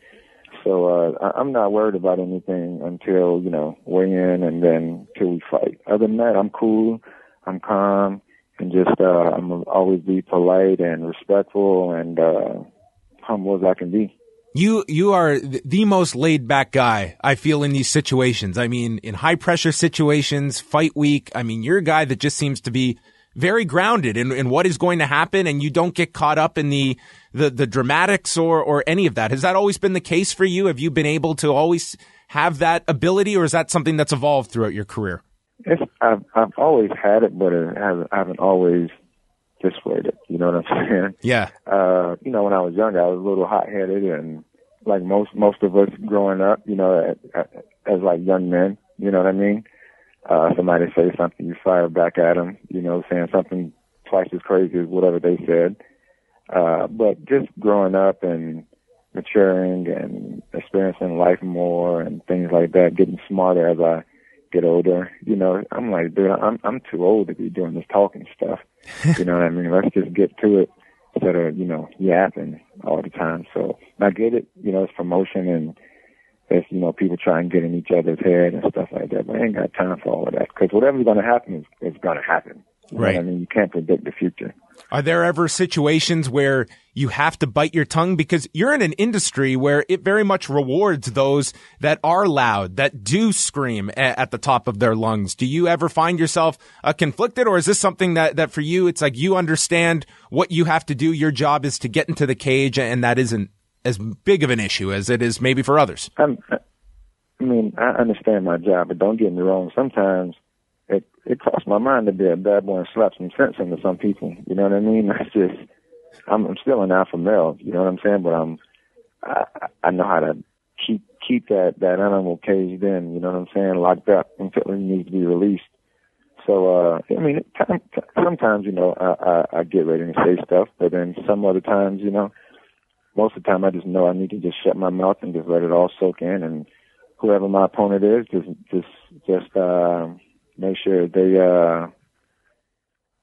So I'm not worried about anything until, weigh-in and then till we fight. Other than that, I'm cool, I'm calm, and just I'm always be polite and respectful and humble as I can be. You are the most laid-back guy, I feel, in these situations. In high-pressure situations, fight week, you're a guy that just seems to be very grounded in what is going to happen, and you don't get caught up in the dramatics or any of that. Has that always been the case for you? Have you been able to always have that ability, or is that something that's evolved throughout your career? I've always had it, but I haven't always displayed it. You know what I'm saying? Yeah. When I was younger, I was a little hot-headed, and like most of us growing up, as like young men, you know what I mean? Somebody say something, you fire back at them, saying something twice as crazy as whatever they said. But just growing up and maturing and experiencing life more and things like that, getting smarter as I get older, I'm like, dude, I'm too old to be doing this talking stuff. You know what I mean? Let's just get to it instead of, yapping all the time. So I get it, it's promotion and it's, people try and get in each other's head and stuff like that, but I ain't got time for all of that because whatever's going to happen is going to happen. You right. know what I mean? You can't predict the future. Are there ever situations where you have to bite your tongue? Because you're in an industry where it very much rewards those that are loud, that do scream at the top of their lungs. Do you ever find yourself conflicted, or is this something that for you, it's like you understand what you have to do? Your job is to get into the cage, and that isn't as big of an issue as it is maybe for others. I understand my job, but don't get me wrong. Sometimes it crossed my mind to be a bad boy and slap some sense into some people. You know what I mean? That's just, I'm still an alpha male. You know what I'm saying? But I know how to keep that animal caged in. You know what I'm saying? Locked up until he needs to be released. So sometimes I get ready to say stuff, but then some other times, most of the time I just know I need to just shut my mouth and just let it all soak in, and whoever my opponent is, just make sure they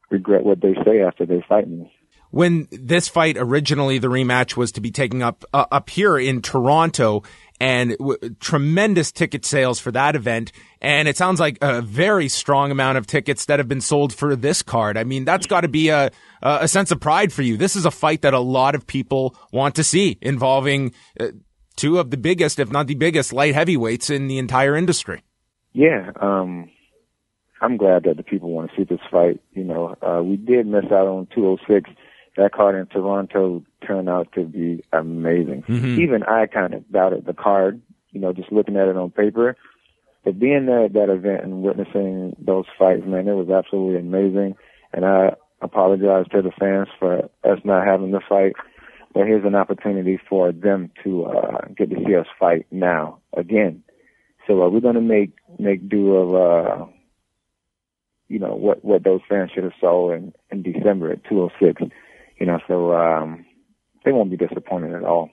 regret what they say after they fight me. When this fight originally, the rematch was to be taken up here in Toronto, and tremendous ticket sales for that event. And it sounds like a very strong amount of tickets that have been sold for this card. That's got to be a sense of pride for you. This is a fight that a lot of people want to see, involving two of the biggest, if not the biggest, light heavyweights in the entire industry. Yeah, I'm glad that the people want to see this fight. We did miss out on 206. That card in Toronto turned out to be amazing. Mm-hmm. Even I kind of doubted the card, just looking at it on paper. But being there at that event and witnessing those fights, man, it was absolutely amazing. And I apologize to the fans for us not having the fight. But here's an opportunity for them to get to see us fight now again. So we're going to make do of what those fans should have saw in December at 206. So they won't be disappointed at all.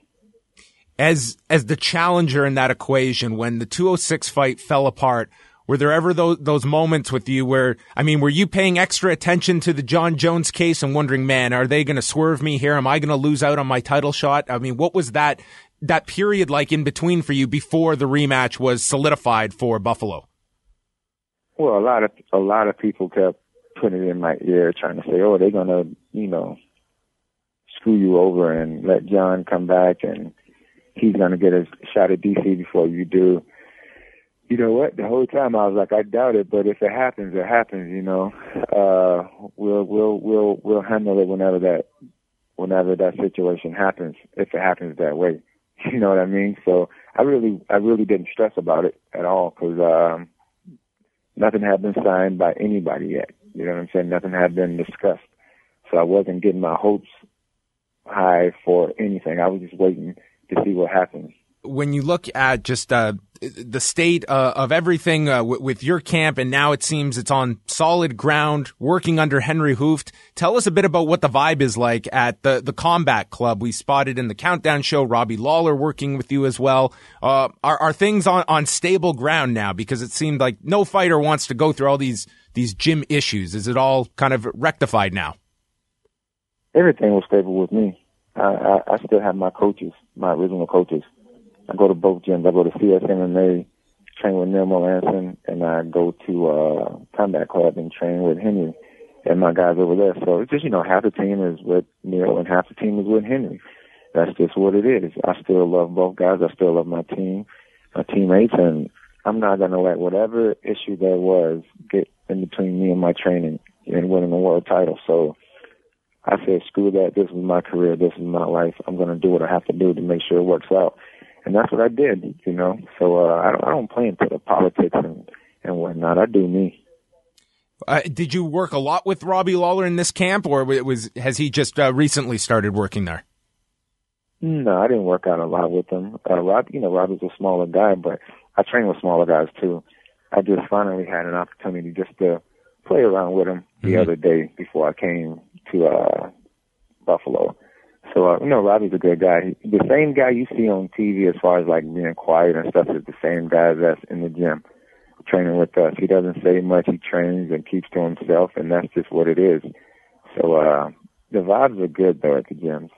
As the challenger in that equation, when the 206 fight fell apart, were there ever those moments with you where, were you paying extra attention to the Jon Jones case and wondering, man, are they going to swerve me here? Am I going to lose out on my title shot? What was that period like in between for you before the rematch was solidified for Buffalo? Well, a lot of people kept putting it in my ear, trying to say, "Oh, they're gonna, screw you over and let Jon come back, and he's gonna get a shot at DC before you do." You know what? The whole time I was like, I doubt it, but if it happens, it happens. We'll handle it whenever that situation happens, if it happens that way. You know what I mean? So I really didn't stress about it at all, because nothing had been signed by anybody yet. You know what I'm saying? Nothing had been discussed. So I wasn't getting my hopes high for anything. I was just waiting to see what happens. When you look at just the state of everything with your camp, and now it seems it's on solid ground, working under Henry Hooft, tell us a bit about what the vibe is like at the Combat Club. We spotted in the Countdown show Robbie Lawler working with you as well. Are things on stable ground now? Because it seemed like no fighter wants to go through all these gym issues. Is it all kind of rectified now? Everything was stable with me. I still have my coaches, my original coaches. I go to both gyms. I go to CSMMA, train with Neil Melanson, and I go to Combat Club and train with Henry and my guys over there. So it's just, half the team is with Neil and half the team is with Henry. That's just what it is. I still love both guys. I still love my team, my teammates, and I'm not going to let whatever issue there was get in between me and my training and winning the world title. So I said, screw that. This is my career. This is my life. I'm going to do what I have to do to make sure it works out. And that's what I did, So I don't play into the politics and whatnot. I do me. Did you work a lot with Robbie Lawler in this camp, or has he just recently started working there? No, I didn't work out a lot with him. Robbie's a smaller guy, but I train with smaller guys too. I just finally had an opportunity just to play around with him the other day before I came to Buffalo. So, Robbie's a good guy. The same guy you see on TV as far as like being quiet and stuff is the same guy that's in the gym training with us. He doesn't say much. He trains and keeps to himself, and that's just what it is. So, the vibes are good though at the gyms.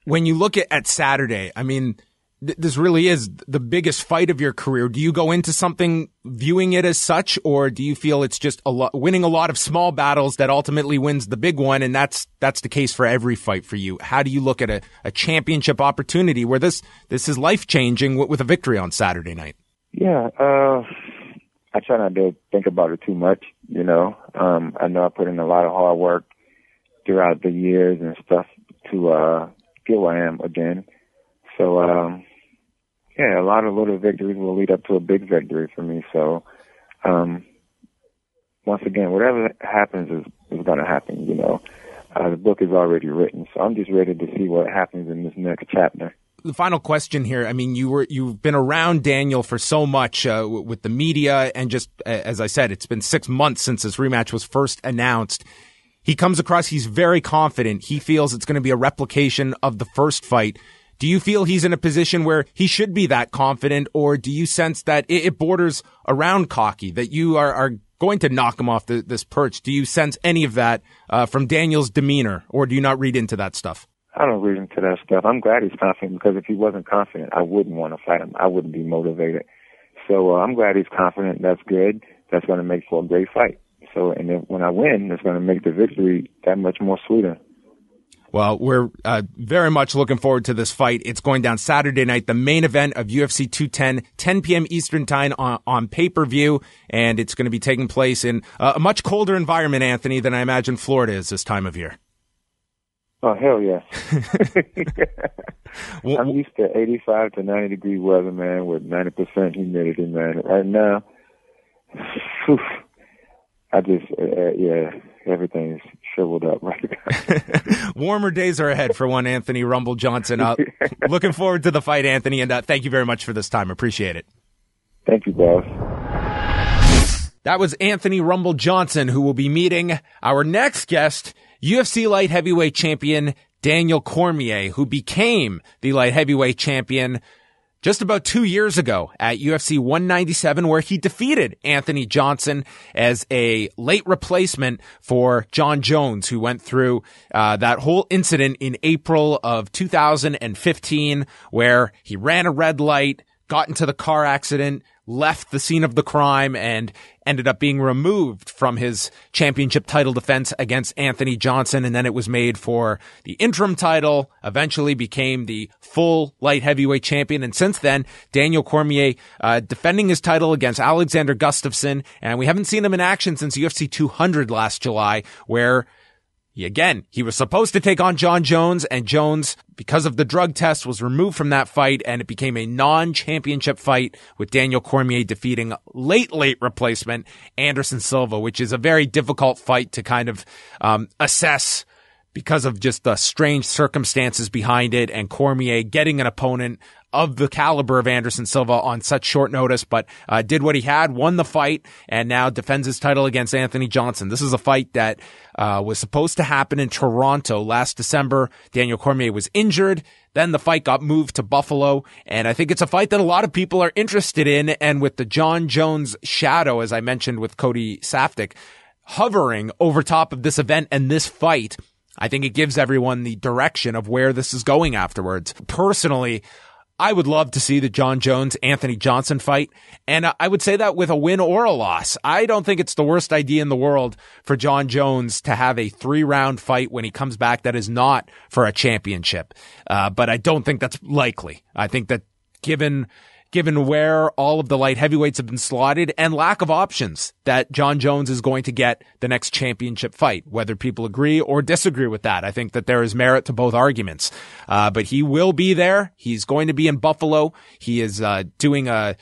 When you look at Saturday, I mean, this really is the biggest fight of your career. Do you go into something viewing it as such, or do you feel it's just winning a lot of small battles that ultimately wins the big one, and that's the case for every fight for you? How do you look at a championship opportunity where this is life-changing with a victory on Saturday night? Yeah, I try not to think about it too much, I know I put in a lot of hard work throughout the years and stuff to get where I am again. So, a lot of little victories will lead up to a big victory for me. So, once again, whatever happens is going to happen, The book is already written, so I'm just ready to see what happens in this next chapter. The final question here, I mean, you've been around Daniel for so much with the media, and just, as I said, it's been 6 months since this rematch was first announced. He comes across, he's very confident. He feels it's going to be a replication of the first fight. Do you feel he's in a position where he should be that confident, or do you sense that it borders around cocky, that you are going to knock him off this perch? Do you sense any of that from Daniel's demeanor, or do you not read into that stuff? I don't read into that stuff. I'm glad he's confident, because if he wasn't confident, I wouldn't want to fight him. I wouldn't be motivated. So I'm glad he's confident. That's good. That's going to make for a great fight. So, and then when I win, it's going to make the victory that much more sweeter. Well, we're very much looking forward to this fight. It's going down Saturday night, the main event of UFC 210, 10 p.m. Eastern time on pay-per-view, and it's going to be taking place in a much colder environment, Anthony, than I imagine Florida is this time of year. Oh, hell yeah. I'm used to 85 to 90 degree weather, man, with 90% humidity, man. Right now, everything's shriveled up right now. Warmer days are ahead for one Anthony Rumble Johnson. Looking forward to the fight, Anthony, and thank you very much for this time. Appreciate it. Thank you, boss. That was Anthony Rumble Johnson, who will be meeting our next guest, UFC light heavyweight champion Daniel Cormier, who became the light heavyweight champion just about 2 years ago at UFC 197, where he defeated Anthony Johnson as a late replacement for Jon Jones, who went through that whole incident in April of 2015, where he ran a red light, got into the car accident, left the scene of the crime, and ended up being removed from his championship title defense against Anthony Johnson. And then it was made for the interim title, eventually became the full light heavyweight champion. And since then, Daniel Cormier defending his title against Alexander Gustafsson. And we haven't seen him in action since UFC 200 last July, where he was supposed to take on Jon Jones, and Jones, because of the drug test, was removed from that fight, and it became a non-championship fight with Daniel Cormier defeating late replacement Anderson Silva, which is a very difficult fight to kind of assess because of just the strange circumstances behind it, and Cormier getting an opponent of the caliber of Anderson Silva on such short notice, but did what he had, won the fight, and now defends his title against Anthony Johnson. This is a fight that was supposed to happen in Toronto last December. Daniel Cormier was injured. Then the fight got moved to Buffalo, and I think it's a fight that a lot of people are interested in, and with the Jon Jones shadow, as I mentioned with Cody Saftic, hovering over top of this event and this fight, I think it gives everyone the direction of where this is going afterwards. Personally, I would love to see the Jon Jones-Anthony Johnson fight, and I would say that with a win or a loss. I don't think it's the worst idea in the world for Jon Jones to have a 3-round fight when he comes back that is not for a championship, but I don't think that's likely. I think that given where all of the light heavyweights have been slotted and lack of options, that Jon Jones is going to get the next championship fight, whether people agree or disagree with that. I think that there is merit to both arguments. But he will be there. He's going to be in Buffalo. He is doing a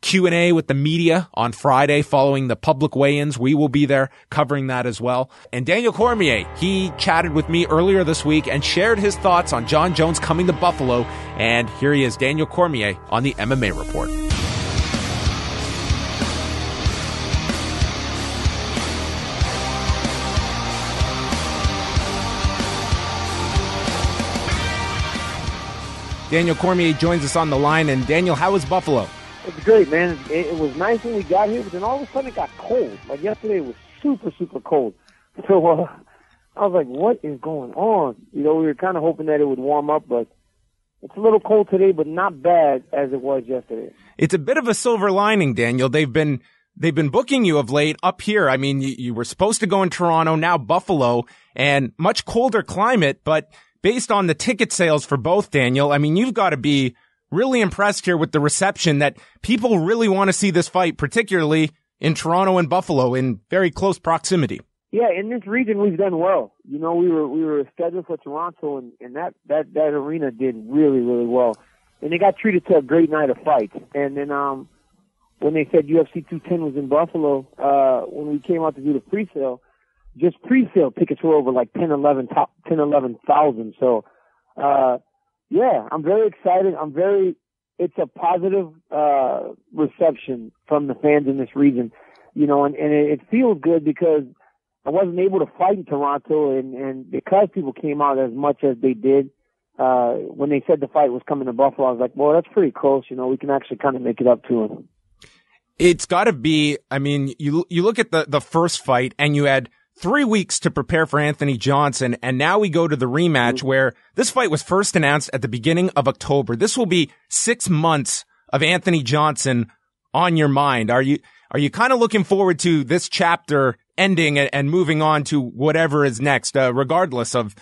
Q&A with the media on Friday following the public weigh-ins. We will be there covering that as well. And Daniel Cormier, he chatted with me earlier this week and shared his thoughts on Jon Jones coming to Buffalo. And here he is, Daniel Cormier, on the MMA Report. Daniel Cormier joins us on the line. And Daniel, how was Buffalo? It's great, man. It was nice when we got here, but then all of a sudden it got cold. Like yesterday, it was super, super cold. So I was like, what is going on? You know, we were kind of hoping that it would warm up, but it's a little cold today, but not bad as it was yesterday. It's a bit of a silver lining, Daniel. They've been booking you of late up here. I mean, you were supposed to go in Toronto, now Buffalo, and much colder climate, but based on the ticket sales for both, Daniel, I mean, you've got to be really impressed here with the reception that people really want to see this fight, particularly in Toronto and Buffalo in very close proximity. Yeah, in this region we've done well. You know, we were scheduled for Toronto, and that arena did really, really well. And they got treated to a great night of fights. And then when they said UFC 210 was in Buffalo, when we came out to do the pre-sale, just pre-sale tickets were over like 11,000. So yeah, I'm very excited. It's a positive reception from the fans in this region, you know, and it feels good because I wasn't able to fight in Toronto, and because people came out as much as they did, when they said the fight was coming to Buffalo, I was like, well, that's pretty close, you know, we can actually kind of make it up to them. It's got to be, I mean, you look at the first fight and you had 3 weeks to prepare for Anthony Johnson, and now we go to the rematch where this fight was first announced at the beginning of October. This will be 6 months of Anthony Johnson on your mind. Are you kind of looking forward to this chapter ending and moving on to whatever is next, regardless of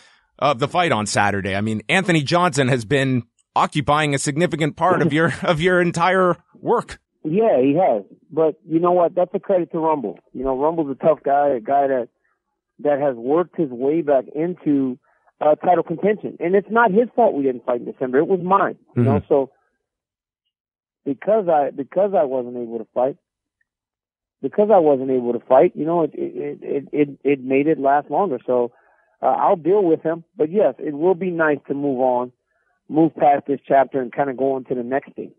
the fight on Saturday? I mean, Anthony Johnson has been occupying a significant part of your entire work. Yeah, he has. But you know what? That's a credit to Rumble. You know, Rumble's a tough guy, a guy that has worked his way back into title contention. And it's not his fault we didn't fight in December. It was mine. You know, so because I wasn't able to fight, you know, it made it last longer. So I'll deal with him. But yes, it will be nice to move past this chapter and kind of go on to the next thing.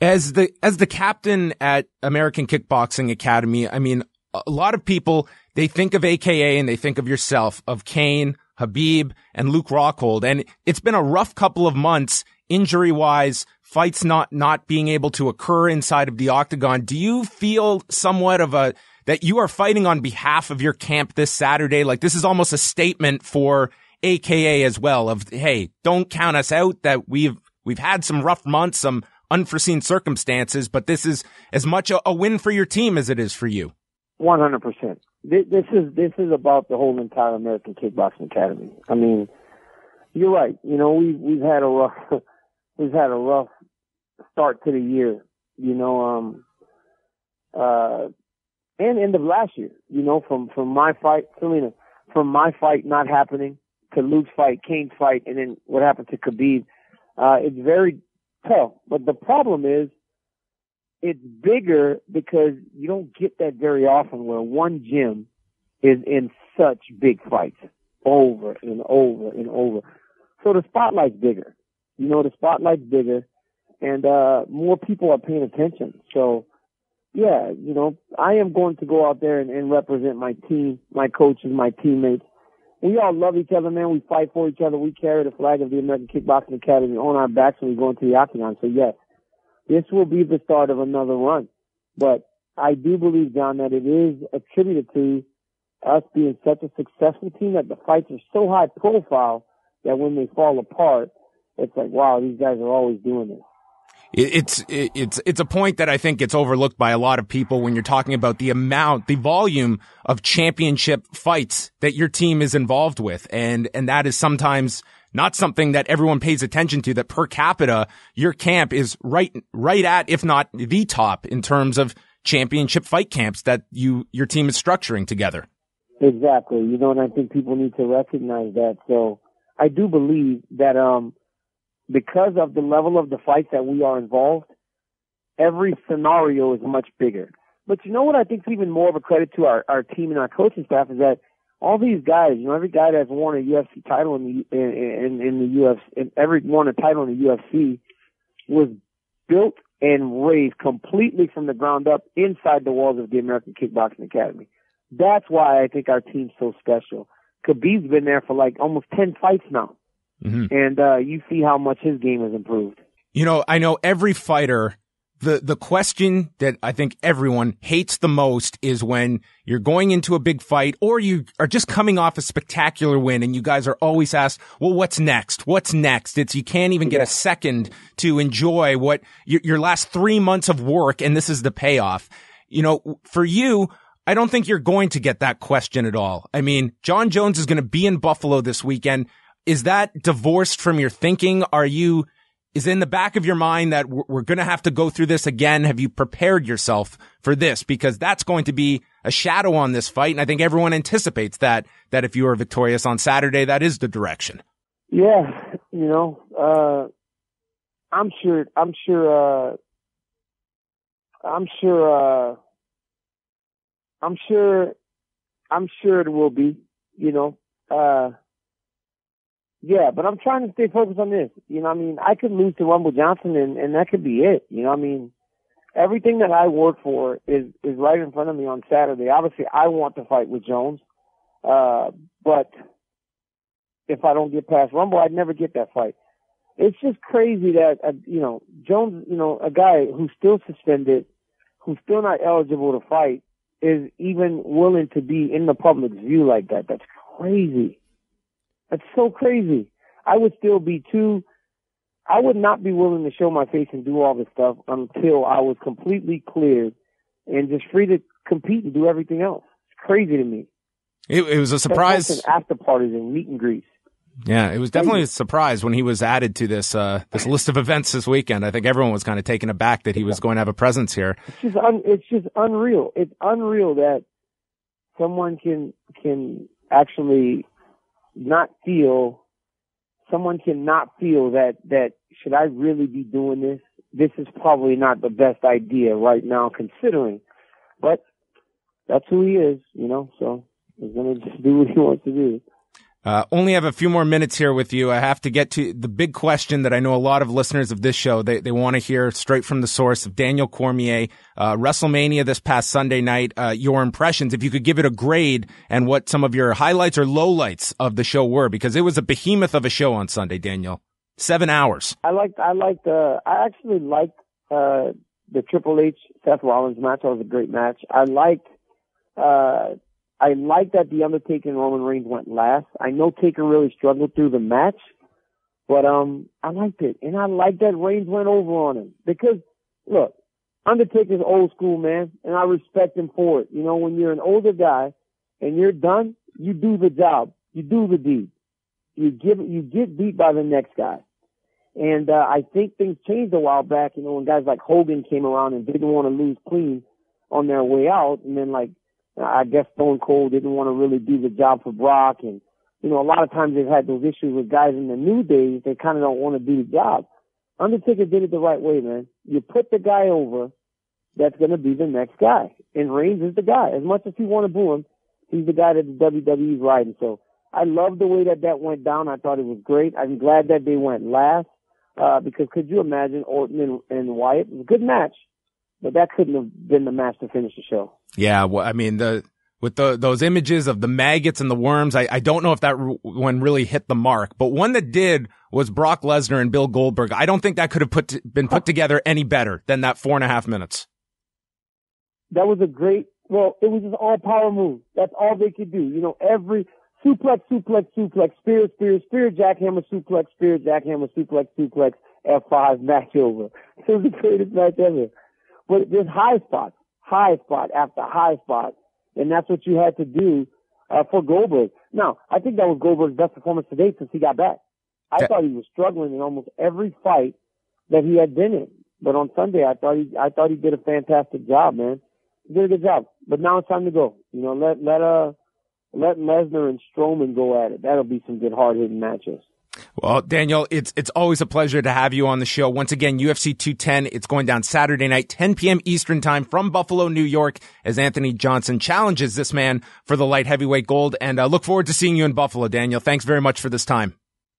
As the captain at American Kickboxing Academy, I mean, a lot of people, they think of AKA and they think of yourself, of Kane, Habib, and Luke Rockhold. And it's been a rough couple of months, injury-wise, fights not being able to occur inside of the octagon. Do you feel somewhat of that you are fighting on behalf of your camp this Saturday? Like, this is almost a statement for AKA as well of, hey, don't count us out, that we've had some rough months, some unforeseen circumstances, but this is as much a win for your team as it is for you. 100%. This is about the whole entire American Kickboxing Academy. I mean, you're right. You know, we've had a rough start to the year. You know, and end of last year. You know, from my fight, Selena, from my fight not happening to Luke's fight, Kane's fight, and then what happened to Khabib. It's very tough. But the problem is, it's bigger because you don't get that very often where one gym is in such big fights over and over and over. So the spotlight's bigger. You know, the spotlight's bigger and more people are paying attention. So, yeah, you know, I am going to go out there and represent my team, my coaches, my teammates. We all love each other, man. We fight for each other. We carry the flag of the American Kickboxing Academy on our backs when we go into the octagon. So, yes, this will be the start of another run. But I do believe, John, that it is attributed to us being such a successful team that the fights are so high profile that when they fall apart, it's like, wow, these guys are always doing this. It's a point that I think gets overlooked by a lot of people when you're talking about the volume of championship fights that your team is involved with. And that is sometimes not something that everyone pays attention to, that per capita, your camp is right at, if not the top in terms of championship fight camps that your team is structuring together. Exactly. You know, and I think people need to recognize that. So I do believe that, because of the level of the fights that we are involved, every scenario is much bigger. But you know what I think is even more of a credit to our team and our coaching staff is that all these guys, you know, every guy that's won a UFC title in the UFC, and every won a title in the UFC was built and raised completely from the ground up inside the walls of the American Kickboxing Academy. That's why I think our team's so special. Khabib's been there for like almost 10 fights now. Mm-hmm. And you see how much his game has improved. You know, I know every fighter, the question that I think everyone hates the most is when you're going into a big fight or you are just coming off a spectacular win and you guys are always asked, well, what's next? What's next? You can't even get a second to enjoy what your last 3 months of work, and this is the payoff. You know, for you, I don't think you're going to get that question at all. I mean, Jon Jones is going to be in Buffalo this weekend. Is that divorced from your thinking? Is in the back of your mind that we're going to have to go through this again? Have you prepared yourself for this? Because that's going to be a shadow on this fight. And I think everyone anticipates that if you are victorious on Saturday, that is the direction. Yeah. You know, I'm sure it will be, you know, yeah, but I'm trying to stay focused on this. You know what I mean? I could lose to Rumble Johnson and that could be it. You know what I mean? Everything that I work for is right in front of me on Saturday. Obviously, I want to fight with Jones. But if I don't get past Rumble, I'd never get that fight. It's just crazy that, you know, Jones, you know, a guy who's still suspended, who's still not eligible to fight, is even willing to be in the public's view like that. That's crazy. That's so crazy. I would not be willing to show my face and do all this stuff until I was completely cleared and just free to compete and do everything else. It's crazy to me. It was a surprise. After parties and meet and greets. Yeah, it was definitely a surprise when he was added to this list of events this weekend. I think everyone was kind of taken aback that he was going to have a presence here. It's just unreal. It's unreal that someone can actually someone cannot feel that should I really be doing this? This is probably not the best idea right now considering. But that's who he is, you know, so he's going to just do what he wants to do. Only have a few more minutes here with you. I have to get to the big question that I know a lot of listeners of this show, they want to hear straight from the source of Daniel Cormier, WrestleMania this past Sunday night, your impressions, if you could give it a grade and what some of your highlights or lowlights of the show were, because it was a behemoth of a show on Sunday, Daniel. 7 hours. I actually liked the Triple H Seth Rollins match. That was a great match. I liked that The Undertaker and Roman Reigns went last. I know Taker really struggled through the match, But I liked it, and I like that Reigns went over on him because, look, Undertaker's old school, man, and I respect him for it. You know, when you're an older guy and you're done, you do the job, you do the deed, you get beat by the next guy. And I think things changed a while back, you know, when guys like Hogan came around and didn't want to lose clean on their way out, and then like I guess Stone Cold didn't want to really do the job for Brock, and you know, a lot of times they've had those issues with guys in the new days. They kind of don't want to do the job. Undertaker did it the right way, man. You put the guy over that's going to be the next guy. And Reigns is the guy. As much as you want to boo him, he's the guy that the WWE's riding. So I love the way that went down. I thought it was great. I'm glad that they went last because could you imagine Orton and Wyatt? It was a good match, but that couldn't have been the match to finish the show. Yeah, well, I mean, those images of the maggots and the worms, I don't know if that one really hit the mark, but one that did was Brock Lesnar and Bill Goldberg. I don't think that could have been put together any better than that 4.5 minutes. That was it was just all power moves. That's all they could do. You know, every suplex, spear, jackhammer, suplex, F5, match over. It was the greatest match ever. But there's high spot after high spot. And that's what you had to do for Goldberg. Now, I think that was Goldberg's best performance to date since he got back. I thought he was struggling in almost every fight that he had been in. But on Sunday, I thought he did a fantastic job, man. He did a good job. But now it's time to go. You know, let Lesnar and Strowman go at it. That'll be some good hard-hitting matches. Well, Daniel, it's always a pleasure to have you on the show. Once again, UFC 210, it's going down Saturday night, 10 p.m. Eastern time from Buffalo, New York, as Anthony Johnson challenges this man for the light heavyweight gold. And look forward to seeing you in Buffalo, Daniel. Thanks very much for this time.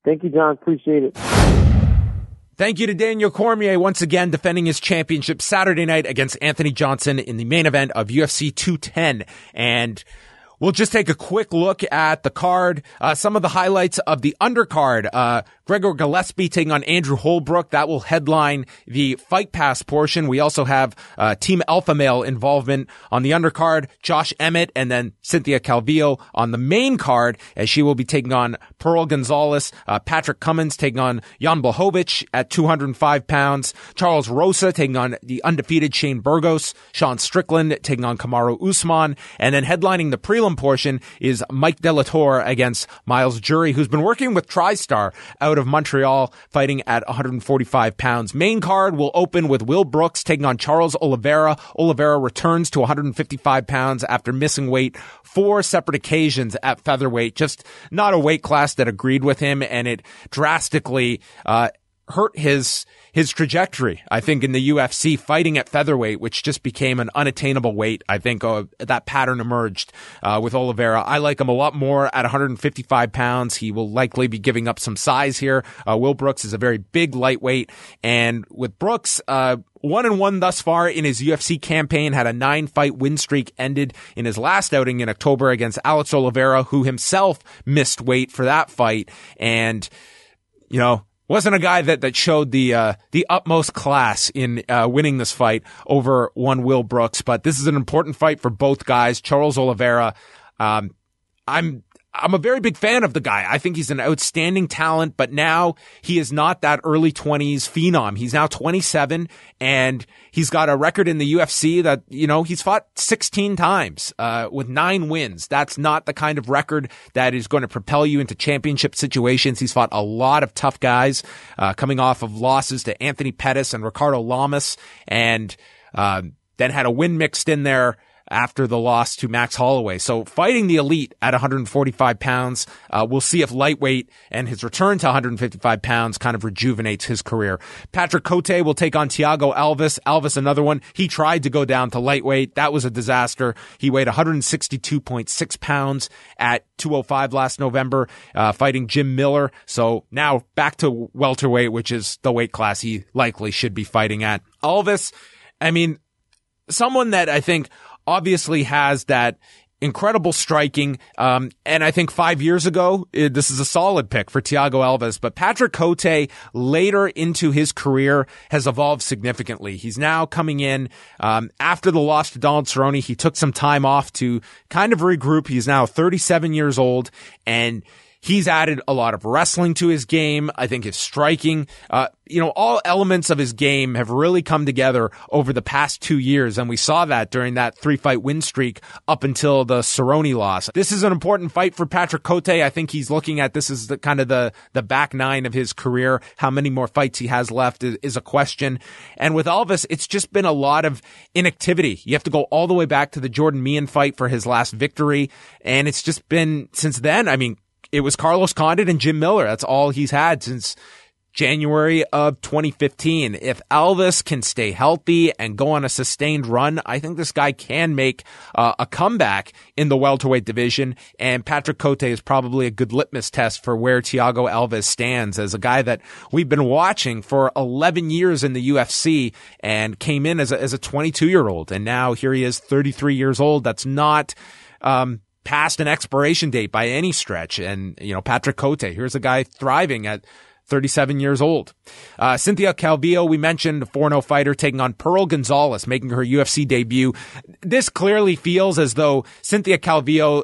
Thank you, John. Appreciate it. Thank you to Daniel Cormier, once again defending his championship Saturday night against Anthony Johnson in the main event of UFC 210. And we'll just take a quick look at the card. Some of the highlights of the undercard. Gregor Gillespie taking on Andrew Holbrook. That will headline the Fight Pass portion. We also have Team Alpha Male involvement on the undercard. Josh Emmett and then Cynthia Calvillo on the main card, as she will be taking on Pearl Gonzalez. Patrick Cummins taking on Jan Blachowicz at 205 pounds. Charles Rosa taking on the undefeated Shane Burgos. Sean Strickland taking on Kamaru Usman. And then headlining the prelim portion is Mike Delator against Miles Jury, who's been working with TriStar out of Montreal, fighting at 145 pounds. Main card will open with Will Brooks taking on Charles Oliveira. Oliveira returns to 155 pounds after missing weight 4 separate occasions at featherweight. Just not a weight class that agreed with him, and it drastically hurt his trajectory, I think, in the UFC, fighting at featherweight, which just became an unattainable weight. I think that pattern emerged with Oliveira. I like him a lot more at 155 pounds. He will likely be giving up some size here. Will Brooks is a very big lightweight. And with Brooks, 1-1 thus far in his UFC campaign, had a 9-fight win streak, ended in his last outing in October against Alex Oliveira, who himself missed weight for that fight. And, you know, wasn't a guy that showed the utmost class in winning this fight over one Will Brooks, but this is an important fight for both guys. Charles Oliveira, I'm a very big fan of the guy. I think he's an outstanding talent, but now he is not that early 20s phenom. He's now 27, and he's got a record in the UFC that, you know, he's fought 16 times, with 9 wins. That's not the kind of record that is going to propel you into championship situations. He's fought a lot of tough guys, coming off of losses to Anthony Pettis and Ricardo Lamas, and, then had a win mixed in there after the loss to Max Holloway. So fighting the elite at 145 pounds, we'll see if lightweight and his return to 155 pounds kind of rejuvenates his career. Patrick Cote will take on Thiago Alves. Alves, another one. He tried to go down to lightweight. That was a disaster. He weighed 162.6 pounds at 205 last November, fighting Jim Miller. So now back to welterweight, which is the weight class he likely should be fighting at. Alves, I mean, someone that I think obviously has that incredible striking. And I think 5 years ago, this is a solid pick for Thiago Alves, but Patrick Cote later into his career has evolved significantly. He's now coming in, after the loss to Donald Cerrone. He took some time off to kind of regroup. He's now 37 years old, and He's added a lot of wrestling to his game. I think his striking, all elements of his game have really come together over the past 2 years. And we saw that during that 3-fight win streak up until the Cerrone loss. This is an important fight for Patrick Cote. I think he's looking at this as the kind of the back nine of his career. How many more fights he has left is a question. And with Alves, it's just been a lot of inactivity. You have to go all the way back to the Jordan Meehan fight for his last victory. And it's just been since then. It was Carlos Condit and Jim Miller. That's all he's had since January of 2015. If Alves can stay healthy and go on a sustained run, I think this guy can make a comeback in the welterweight division. And Patrick Cote is probably a good litmus test for where Thiago Alves stands as a guy that we've been watching for 11 years in the UFC and came in as a 22-year-old. And now here he is, 33 years old. That's not past an expiration date by any stretch. And, Patrick Cote, here's a guy thriving at 37 years old. Cynthia Calvillo, we mentioned, a 4-0 fighter taking on Pearl Gonzalez, making her UFC debut. This clearly feels as though Cynthia Calvillo,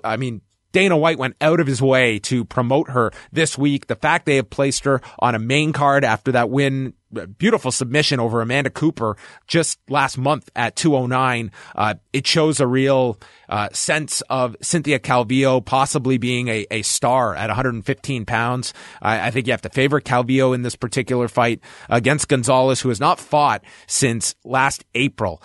Dana White went out of his way to promote her this week. The fact they have placed her on a main card after that win, beautiful submission over Amanda Cooper just last month at 209. It shows a real sense of Cynthia Calvillo possibly being a star at 115 pounds. I think you have to favor Calvillo in this particular fight against Gonzalez, who has not fought since last April.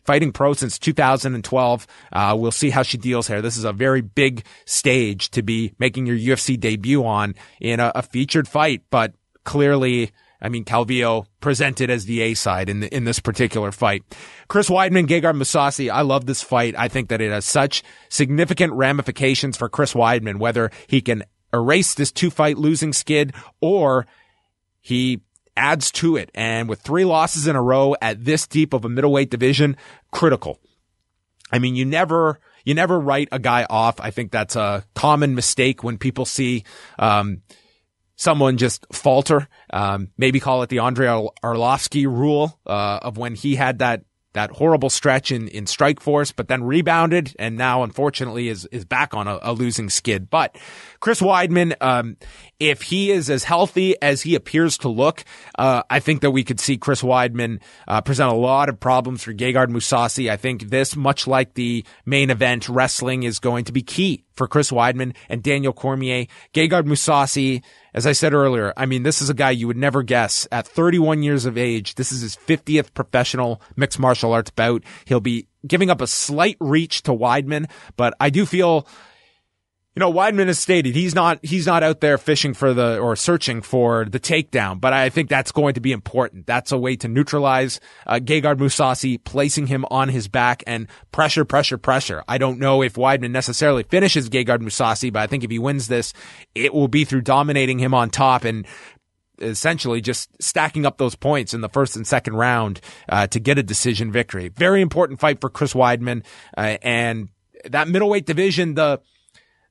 Fighting pro since 2012. We'll see how she deals here. This is a very big stage to be making your UFC debut on in a featured fight, but clearly, Calvillo presented as the A side in this particular fight. Chris Weidman, Gegard Mousasi. I love this fight. I think that it has such significant ramifications for Chris Weidman, whether he can erase this 2-fight losing skid or he adds to it. And with 3 losses in a row at this deep of a middleweight division, critical. You never write a guy off. I think that's a common mistake when people see, someone just falter. Maybe call it the Andrei Arlovsky rule, of when he had that horrible stretch in Strikeforce, but then rebounded and now unfortunately is back on a losing skid. But Chris Weidman, if he is as healthy as he appears to look, I think that we could see Chris Weidman present a lot of problems for Gegard Mousasi. I think this, much like the main event, wrestling is going to be key for Chris Weidman and Daniel Cormier. Gegard Mousasi, as I said earlier, this is a guy you would never guess. At 31 years of age, this is his 50th professional mixed martial arts bout. He'll be giving up a slight reach to Weidman, but I do feel, Weidman has stated he's not out there fishing or searching for the takedown, but I think that's going to be important. That's a way to neutralize Gegard Mousasi, placing him on his back and pressure. I don't know if Weidman necessarily finishes Gegard Mousasi, but I think if he wins this, it will be through dominating him on top and essentially just stacking up those points in the first and second round to get a decision victory. Very important fight for Chris Weidman, and that middleweight division, the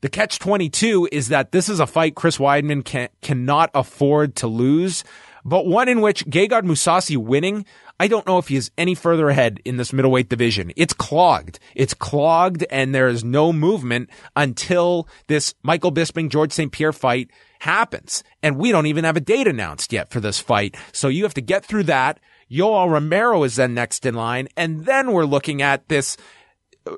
catch-22 is that this is a fight Chris Weidman cannot afford to lose, but one in which Gegard Mousasi winning, I don't know if he is any further ahead in this middleweight division. It's clogged, and there is no movement until this Michael Bisping, George St. Pierre fight happens. And we don't even have a date announced yet for this fight. So you have to get through that. Yoel Romero is then next in line, and then we're looking at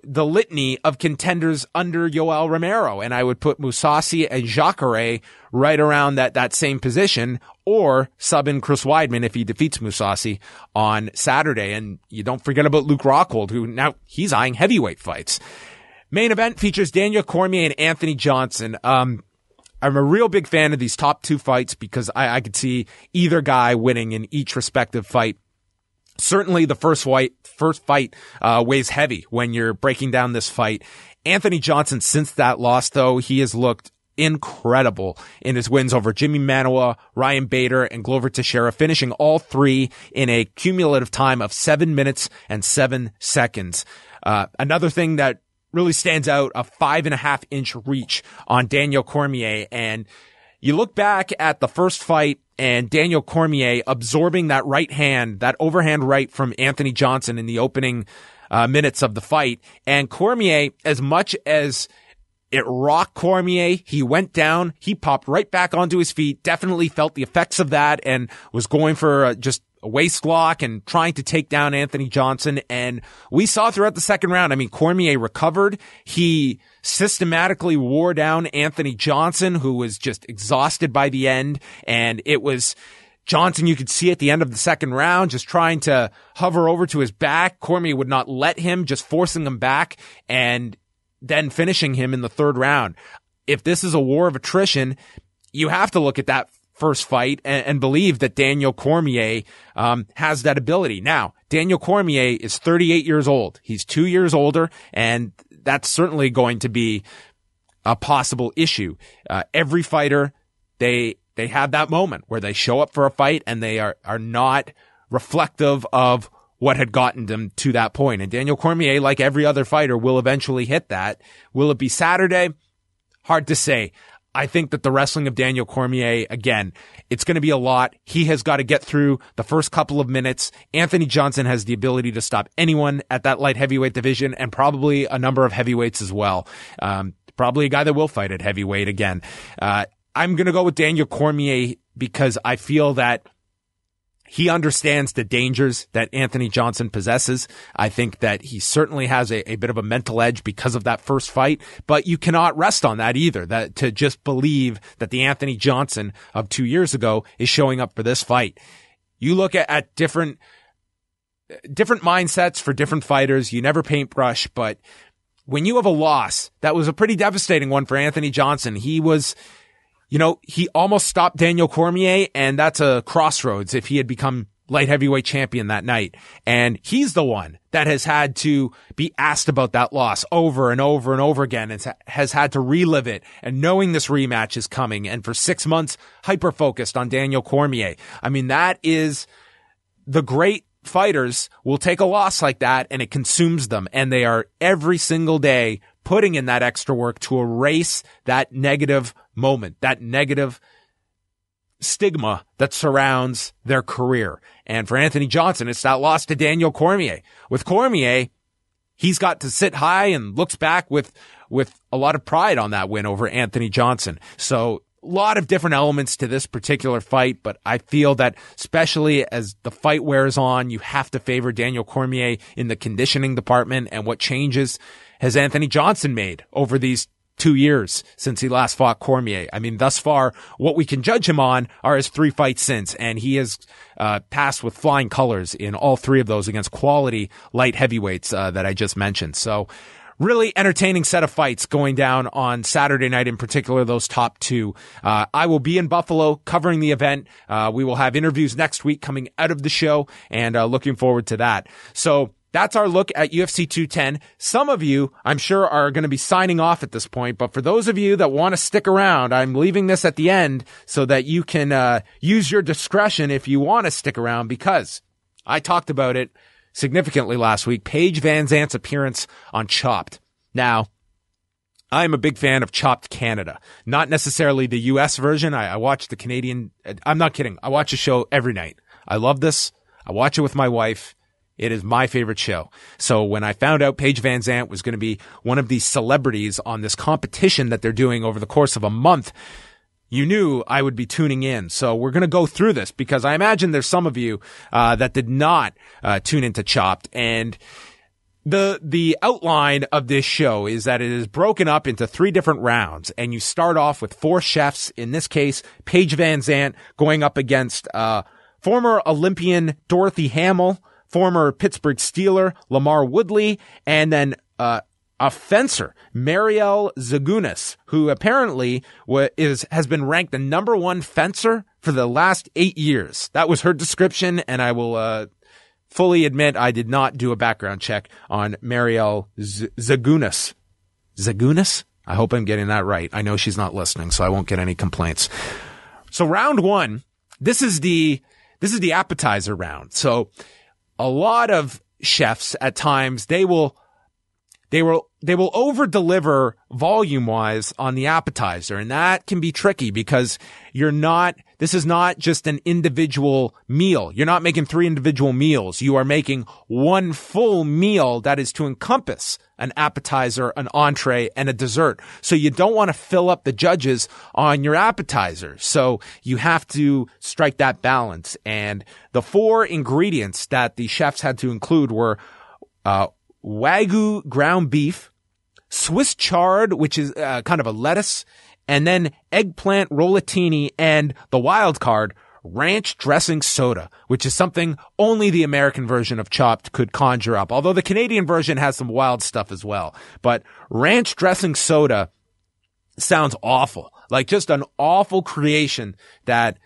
the litany of contenders under Yoel Romero. And I would put Mousasi and Jacare right around that same position, or sub in Chris Weidman if he defeats Mousasi on Saturday. And you don't forget about Luke Rockhold, who now he's eyeing heavyweight fights. Main event features Daniel Cormier and Anthony Johnson. I'm a real big fan of these top 2 fights because I could see either guy winning in each respective fight. Certainly the first fight weighs heavy when you're breaking down this fight. Anthony Johnson, since that loss though, he has looked incredible in his wins over Jimmy Manuwa, Ryan Bader, and Glover Teixeira, finishing all 3 in a cumulative time of 7 minutes and 7 seconds. Another thing that really stands out, a 5.5-inch reach on Daniel Cormier. And you look back at the first fight and Daniel Cormier absorbing that right hand, that overhand right from Anthony Johnson in the opening minutes of the fight. And Cormier, as much as It rocked Cormier. He went down. He popped right back onto his feet, definitely felt the effects of that, and was going for just a waist lock and trying to take down Anthony Johnson. And we saw throughout the second round, I mean, Cormier recovered. He systematically wore down Anthony Johnson, who was just exhausted by the end. And it was Johnson, you could see at the end of the second round, just trying to hover over to his back. Cormier would not let him, just forcing him back and then finishing him in the third round. If this is a war of attrition, you have to look at that first fight and believe that Daniel Cormier has that ability. Now, Daniel Cormier is 38 years old. He's 2 years older, and that's certainly going to be a possible issue. Every fighter, they have that moment where they show up for a fight and they are not reflective of what had gotten them to that point. And Daniel Cormier, like every other fighter, will eventually hit that. Will it be Saturday? Hard to say. I think that the wrestling of Daniel Cormier, again, it's going to be a lot. He has got to get through the first couple of minutes. Anthony Johnson has the ability to stop anyone at that light heavyweight division, and probably a number of heavyweights as well. Probably a guy that will fight at heavyweight again. I'm going to go with Daniel Cormier because I feel that he understands the dangers that Anthony Johnson possesses. I think that he certainly has a bit of a mental edge because of that first fight, but you cannot rest on that either, that to just believe that the Anthony Johnson of 2 years ago is showing up for this fight. You look at different mindsets for different fighters. You never paintbrush, but when you have a loss, that was a pretty devastating one for Anthony Johnson. He was, he almost stopped Daniel Cormier, and that's a crossroads if he had become light heavyweight champion that night. And he's the one that has had to be asked about that loss over and over and over again, and has had to relive it, and knowing this rematch is coming, and for 6 months hyper-focused on Daniel Cormier. I mean, that is the great fighters will take a loss like that and it consumes them, and they are every single day putting in that extra work to erase that negative moment, that negative stigma that surrounds their career. And for Anthony Johnson, it's that loss to Daniel Cormier. With Cormier, he's got to sit high and looks back with a lot of pride on that win over Anthony Johnson. So a lot of different elements to this particular fight, but I feel that especially as the fight wears on, you have to favor Daniel Cormier in the conditioning department. And what changes has Anthony Johnson made over these 2 years since he last fought Cormier? I mean, thus far, what we can judge him on are his 3 fights since, and he has passed with flying colors in all 3 of those against quality light heavyweights that I just mentioned. So really entertaining set of fights going down on Saturday night, in particular, those top 2. I will be in Buffalo covering the event. We will have interviews next week coming out of the show, and looking forward to that. So that's our look at UFC 210. Some of you, I'm sure, are going to be signing off at this point, but for those of you that want to stick around, I'm leaving this at the end so that you can use your discretion if you want to stick around, because I talked about it significantly last week. Paige VanZant's appearance on Chopped. Now, I'm a big fan of Chopped Canada, not necessarily the US version. I watch the Canadian. I'm not kidding. I watch the show every night. I love this. I watch it with my wife. It is my favorite show. So when I found out Paige VanZant was going to be one of these celebrities on this competition that they're doing over the course of a month, you knew I would be tuning in. So we're going to go through this, because I imagine there's some of you that did not tune into Chopped. And the outline of this show is that it is broken up into 3 different rounds, and you start off with 4 chefs. In this case, Paige VanZant going up against former Olympian Dorothy Hamill, former Pittsburgh Steeler Lamar Woodley, and then a fencer, Marielle Zagunis, who apparently has been ranked the #1 fencer for the last 8 years. That was her description, and I will fully admit I did not do a background check on Marielle Zagunis. Zagunis? I hope I'm getting that right. I know she's not listening, so I won't get any complaints. So round 1, this is the appetizer round. So a lot of chefs at times, they will they will over-deliver volume-wise on the appetizer, and that can be tricky because this is not just an individual meal. You're not making 3 individual meals. You are making one full meal that is to encompass an appetizer, an entree, and a dessert. So you don't want to fill up the judges on your appetizer. So you have to strike that balance. And the 4 ingredients that the chefs had to include were Wagyu ground beef, Swiss chard, which is kind of a lettuce, and then eggplant rollatini, and the wild card, ranch dressing soda, which is something only the American version of Chopped could conjure up. Although the Canadian version has some wild stuff as well. But ranch dressing soda sounds awful. Like just an awful creation that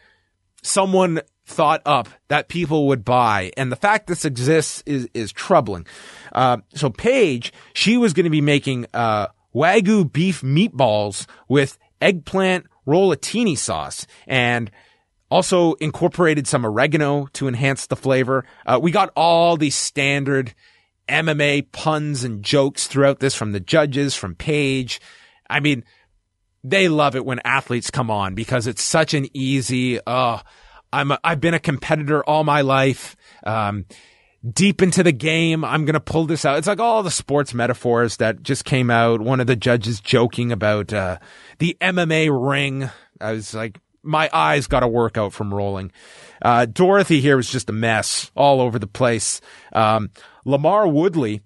someone thought up that people would buy. And the fact this exists is troubling. So Paige, she was going to be making Wagyu beef meatballs with eggplant rollatini sauce, and also incorporated some oregano to enhance the flavor. We got all these standard MMA puns and jokes throughout this from the judges, from Paige. I mean, they love it when athletes come on because it's such an easy, I've been a competitor all my life. Deep into the game, I'm going to pull this out. It's like all the sports metaphors that just came out. One of the judges joking about the MMA ring. I was like, my eyes got a workout from rolling. Dorothy here was just a mess all over the place. Lamar Woodley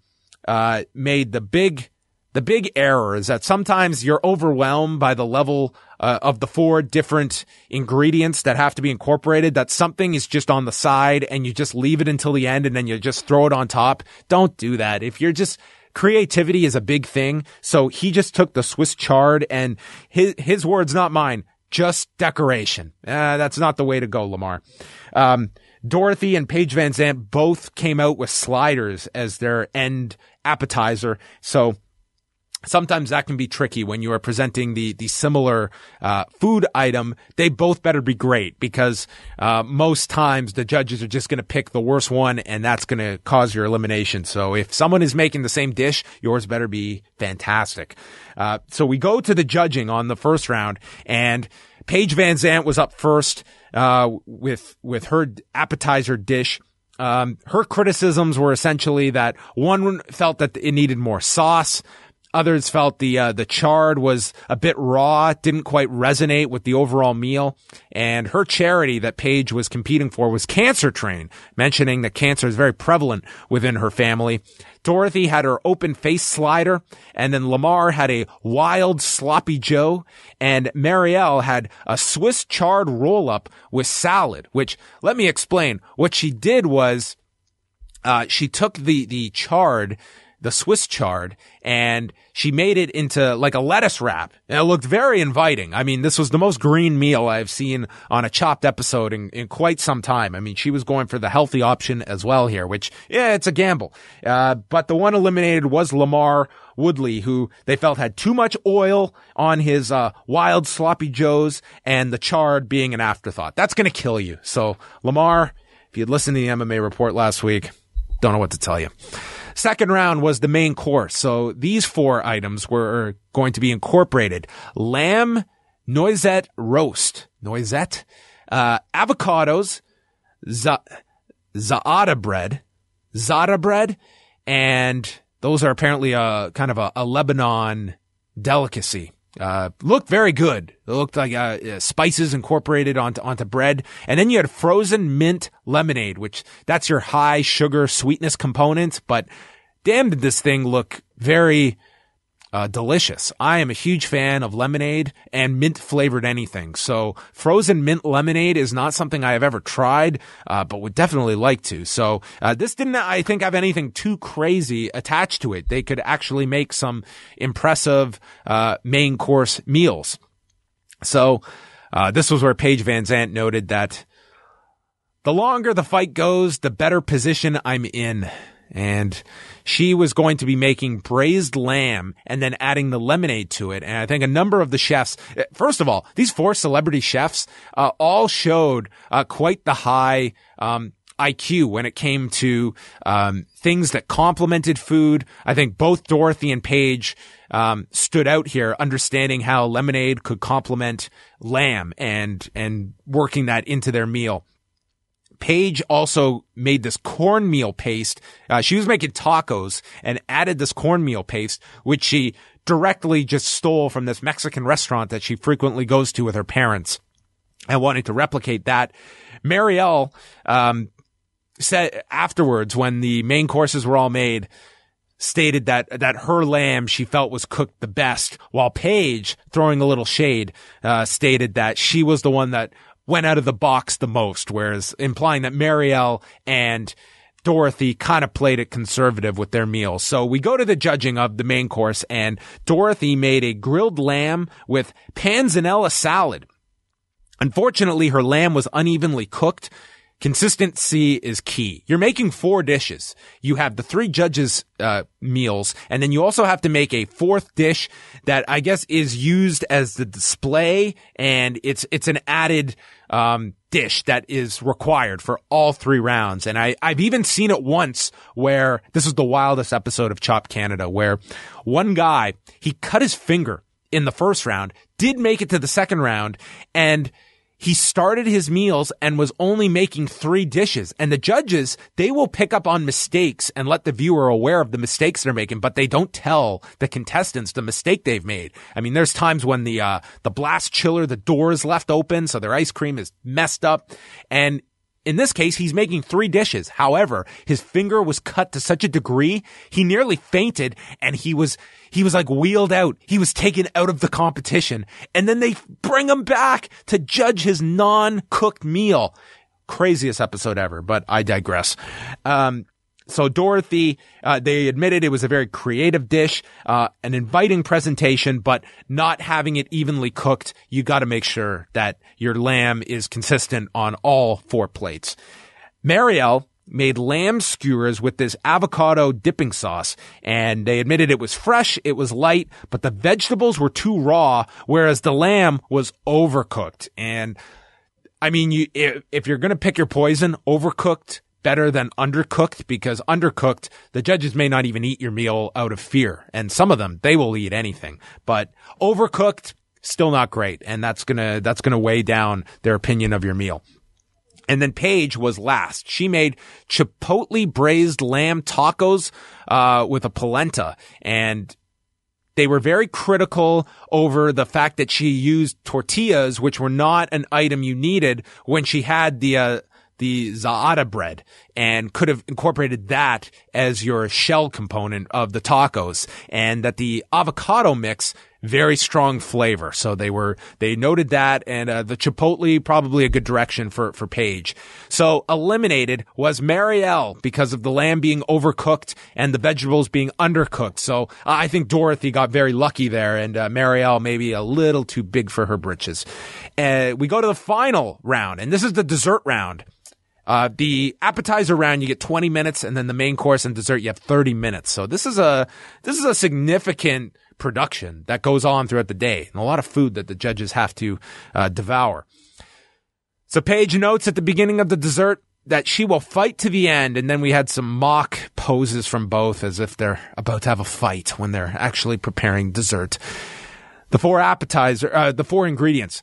made the big error is that sometimes you're overwhelmed by the level of the 4 different ingredients that have to be incorporated, that something is just on the side and you just leave it until the end and then you just throw it on top. Don't do that. If you're just, creativity is a big thing. So he just took the Swiss chard, and his words, not mine, just decoration. That's not the way to go, Lamar. Dorothy and Paige VanZant both came out with sliders as their end appetizer. So sometimes that can be tricky when you are presenting the similar food item. They both better be great because most times the judges are just going to pick the worst one, and that's going to cause your elimination. So if someone is making the same dish, yours better be fantastic. So we go to the judging on the first round, and Paige VanZant was up first with her appetizer dish. Her criticisms were essentially that one felt that it needed more sauce. Others felt the chard was a bit raw, didn't quite resonate with the overall meal. And her charity that Paige was competing for was Cancer Train, mentioning that cancer is very prevalent within her family. Dorothy had her open face slider, and then Lamar had a wild sloppy Joe, and Marielle had a Swiss chard roll-up with salad, which, let me explain. What she did was she took the chard, the Swiss chard, and she made it into like a lettuce wrap. And it looked very inviting. I mean, this was the most green meal I've seen on a Chopped episode in quite some time. I mean, she was going for the healthy option as well here, which, yeah, it's a gamble. But the one eliminated was Lamar Woodley, who they felt had too much oil on his wild sloppy joes, and the chard being an afterthought. That's going to kill you. So, Lamar, if you'd listened to the MMA report last week, don't know what to tell you. Second round was the main course. So these 4 items were going to be incorporated. Lamb noisette roast. Noisette? Avocados. Za'ata bread. And those are apparently kind of a Lebanon delicacy. Looked very good. It looked like spices incorporated onto bread. And then you had frozen mint lemonade, which that's your high sugar sweetness component. But damn, did this thing look very delicious. I am a huge fan of lemonade and mint flavored anything. So frozen mint lemonade is not something I have ever tried, but would definitely like to. So this didn't, I think, have anything too crazy attached to it. They could actually make some impressive main course meals. So this was where Paige VanZant noted that the longer the fight goes, the better position I'm in. And she was going to be making braised lamb and then adding the lemonade to it. And I think a number of the chefs, first of all, these 4 celebrity chefs, all showed, quite the high, IQ when it came to things that complemented food. I think both Dorothy and Paige stood out here, understanding how lemonade could complement lamb and working that into their meal. Paige also made this cornmeal paste. She was making tacos and added this cornmeal paste, which she directly just stole from this Mexican restaurant that she frequently goes to with her parents, and wanted to replicate that. Marielle said afterwards, when the main courses were all made, stated that her lamb she felt was cooked the best, while Paige, throwing a little shade, stated that she was the one that went out of the box the most, whereas implying that Marielle and Dorothy kind of played it conservative with their meals. So we go to the judging of the main course, and Dorothy made a grilled lamb with panzanella salad. Unfortunately, her lamb was unevenly cooked. Consistency is key. You're making 4 dishes. You have the 3 judges' meals, and then you also have to make a 4th dish that I guess is used as the display, and it's an added dish that is required for all 3 rounds. And I've even seen it once where this is the wildest episode of Chop Canada, where one guy, he cut his finger in the first round, did make it to the second round, and he started his meals and was only making 3 dishes. And the judges, they will pick up on mistakes and let the viewer aware of the mistakes they're making, but they don't tell the contestants the mistake they've made. I mean, there's times when the blast chiller, the door is left open, so their ice cream is messed up. And in this case, he's making 3 dishes. However, his finger was cut to such a degree, he nearly fainted, and he was like wheeled out. He was taken out of the competition. And then they bring him back to judge his non-cooked meal. Craziest episode ever, but I digress. So Dorothy, they admitted it was a very creative dish, an inviting presentation, but not having it evenly cooked. You got to make sure that your lamb is consistent on all 4 plates. Marielle made lamb skewers with this avocado dipping sauce, and they admitted it was fresh, it was light, but the vegetables were too raw, whereas the lamb was overcooked. And I mean, if you're going to pick your poison, overcooked better than undercooked, because undercooked, the judges may not even eat your meal out of fear. And some of them, they will eat anything, but overcooked, still not great. And that's going to weigh down their opinion of your meal. And then Paige was last. She made chipotle braised lamb tacos, with a polenta, and they were very critical over the fact that she used tortillas, which were not an item you needed when she had the Zaada bread, and could have incorporated that as your shell component of the tacos, and that the avocado mix, very strong flavor. So they noted that, and the chipotle, probably a good direction for Paige. So eliminated was Marielle because of the lamb being overcooked and the vegetables being undercooked. So I think Dorothy got very lucky there, and Marielle maybe a little too big for her britches. We go to the final round, and this is the dessert round. The appetizer round, you get 20 minutes, and then the main course and dessert, you have 30 minutes. So this is a significant production that goes on throughout the day, and a lot of food that the judges have to devour. So Paige notes at the beginning of the dessert that she will fight to the end, and then we had some mock poses from both as if they're about to have a fight when they're actually preparing dessert. The 4 ingredients.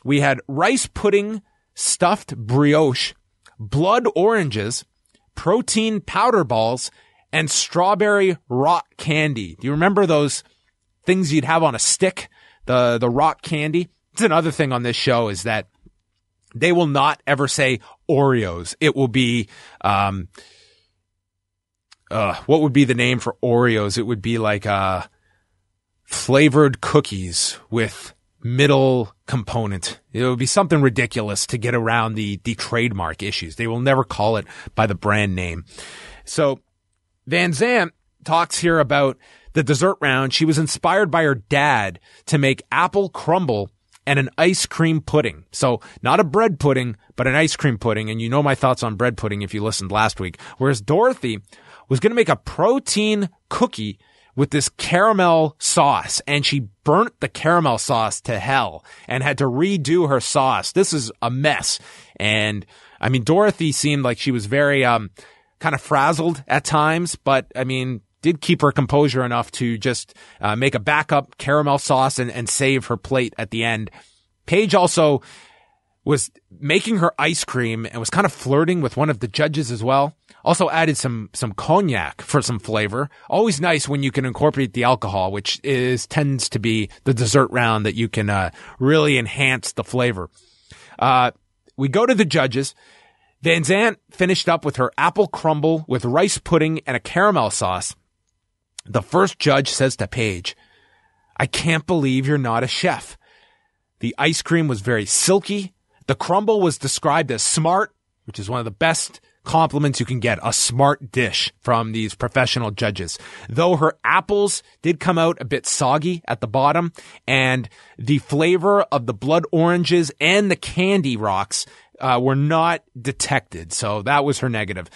We had rice pudding, stuffed brioche, blood oranges, protein powder balls, and strawberry rock candy. Do you remember those things you'd have on a stick? The rock candy? It's another thing on this show is that they will not ever say Oreos. It will be, what would be the name for Oreos? It would be like, flavored cookies with middle component. It would be something ridiculous to get around the trademark issues. They will never call it by the brand name. So VanZant talks here about the dessert round. She was inspired by her dad to make apple crumble and an ice cream pudding. So not a bread pudding, but an ice cream pudding. And you know my thoughts on bread pudding if you listened last week. Whereas Dorothy was going to make a protein cookie with this caramel sauce, and she burnt the caramel sauce to hell and had to redo her sauce. This is a mess. And I mean, Dorothy seemed like she was very kind of frazzled at times, but I mean, did keep her composure enough to just make a backup caramel sauce and save her plate at the end. Paige also was making her ice cream and was kind of flirting with one of the judges as well. Also added some cognac for some flavor. Always nice when you can incorporate the alcohol, which tends to be the dessert round that you can really enhance the flavor. We go to the judges. VanZant finished up with her apple crumble with rice pudding and a caramel sauce. The first judge says to Paige, "I can't believe you're not a chef." The ice cream was very silky. The crumble was described as smart, which is one of the best compliments you can get, a smart dish from these professional judges. Though her apples did come out a bit soggy at the bottom, and the flavor of the blood oranges and the candy rocks were not detected. So that was her negative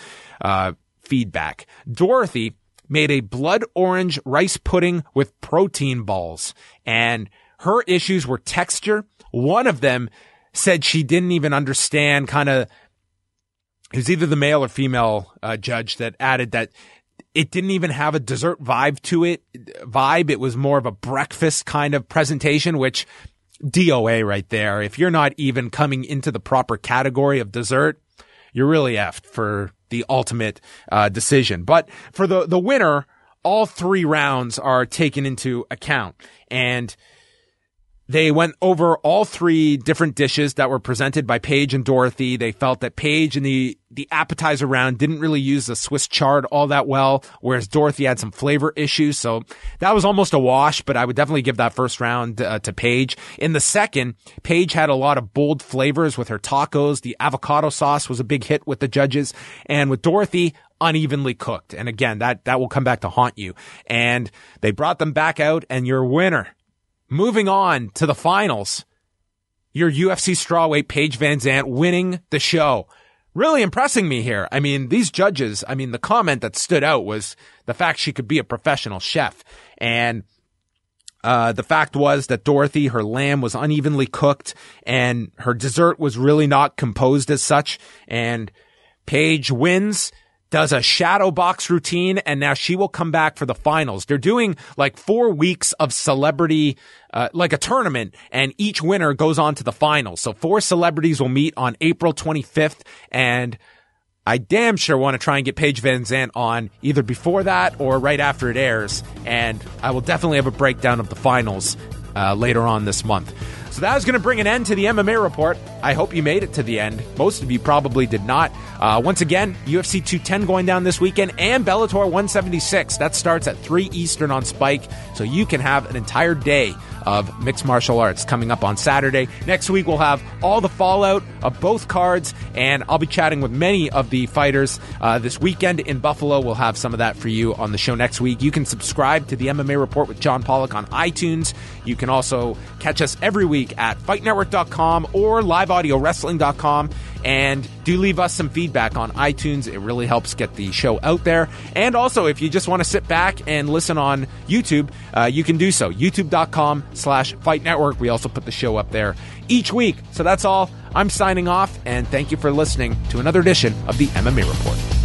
feedback. Dorothy made a blood orange rice pudding with protein balls, and her issues were texture. One of them said she didn't even understand it was either the male or female judge that added that it didn't even have a dessert vibe to it. It was more of a breakfast kind of presentation, which DOA right there. If you're not even coming into the proper category of dessert, you're really effed for the ultimate decision. But for the winner, all 3 rounds are taken into account, and they went over all 3 different dishes that were presented by Paige and Dorothy. They felt that Paige in the appetizer round didn't really use the Swiss chard all that well, whereas Dorothy had some flavor issues. So that was almost a wash, but I would definitely give that first round to Paige. In the second, Paige had a lot of bold flavors with her tacos. The avocado sauce was a big hit with the judges. And with Dorothy, unevenly cooked. And again, that will come back to haunt you. And they brought them back out, and your winner, moving on to the finals, your UFC strawweight Paige VanZant winning the show. Really impressing me here. I mean, these judges, the comment that stood out was the fact she could be a professional chef. And the fact was that Dorothy, her lamb was unevenly cooked, and her dessert was really not composed as such. And Paige wins, does a shadow box routine, and now she will come back for the finals. They're doing like 4 weeks of celebrity, like a tournament, and each winner goes on to the finals. So 4 celebrities will meet on April 25th, and I damn sure want to try and get Paige VanZant on either before that or right after it airs, and I will definitely have a breakdown of the finals later on this month. So that is going to bring an end to the MMA report. I hope you made it to the end. Most of you probably did not. Once again, UFC 210 going down this weekend, and Bellator 176. That starts at 3 Eastern on Spike, so you can have an entire day of mixed martial arts coming up on Saturday. Next week, we'll have all the fallout of both cards, and I'll be chatting with many of the fighters this weekend in Buffalo. We'll have some of that for you on the show next week. You can subscribe to the MMA Report with John Pollock on iTunes. You can also catch us every week at FightNetwork.com or LiveAudioWrestling.com. And do leave us some feedback on iTunes. It really helps get the show out there. And also, if you just want to sit back and listen on YouTube, you can do so. YouTube.com/Fight Network. We also put the show up there each week. So that's all. I'm signing off, and thank you for listening to another edition of the MMA Report.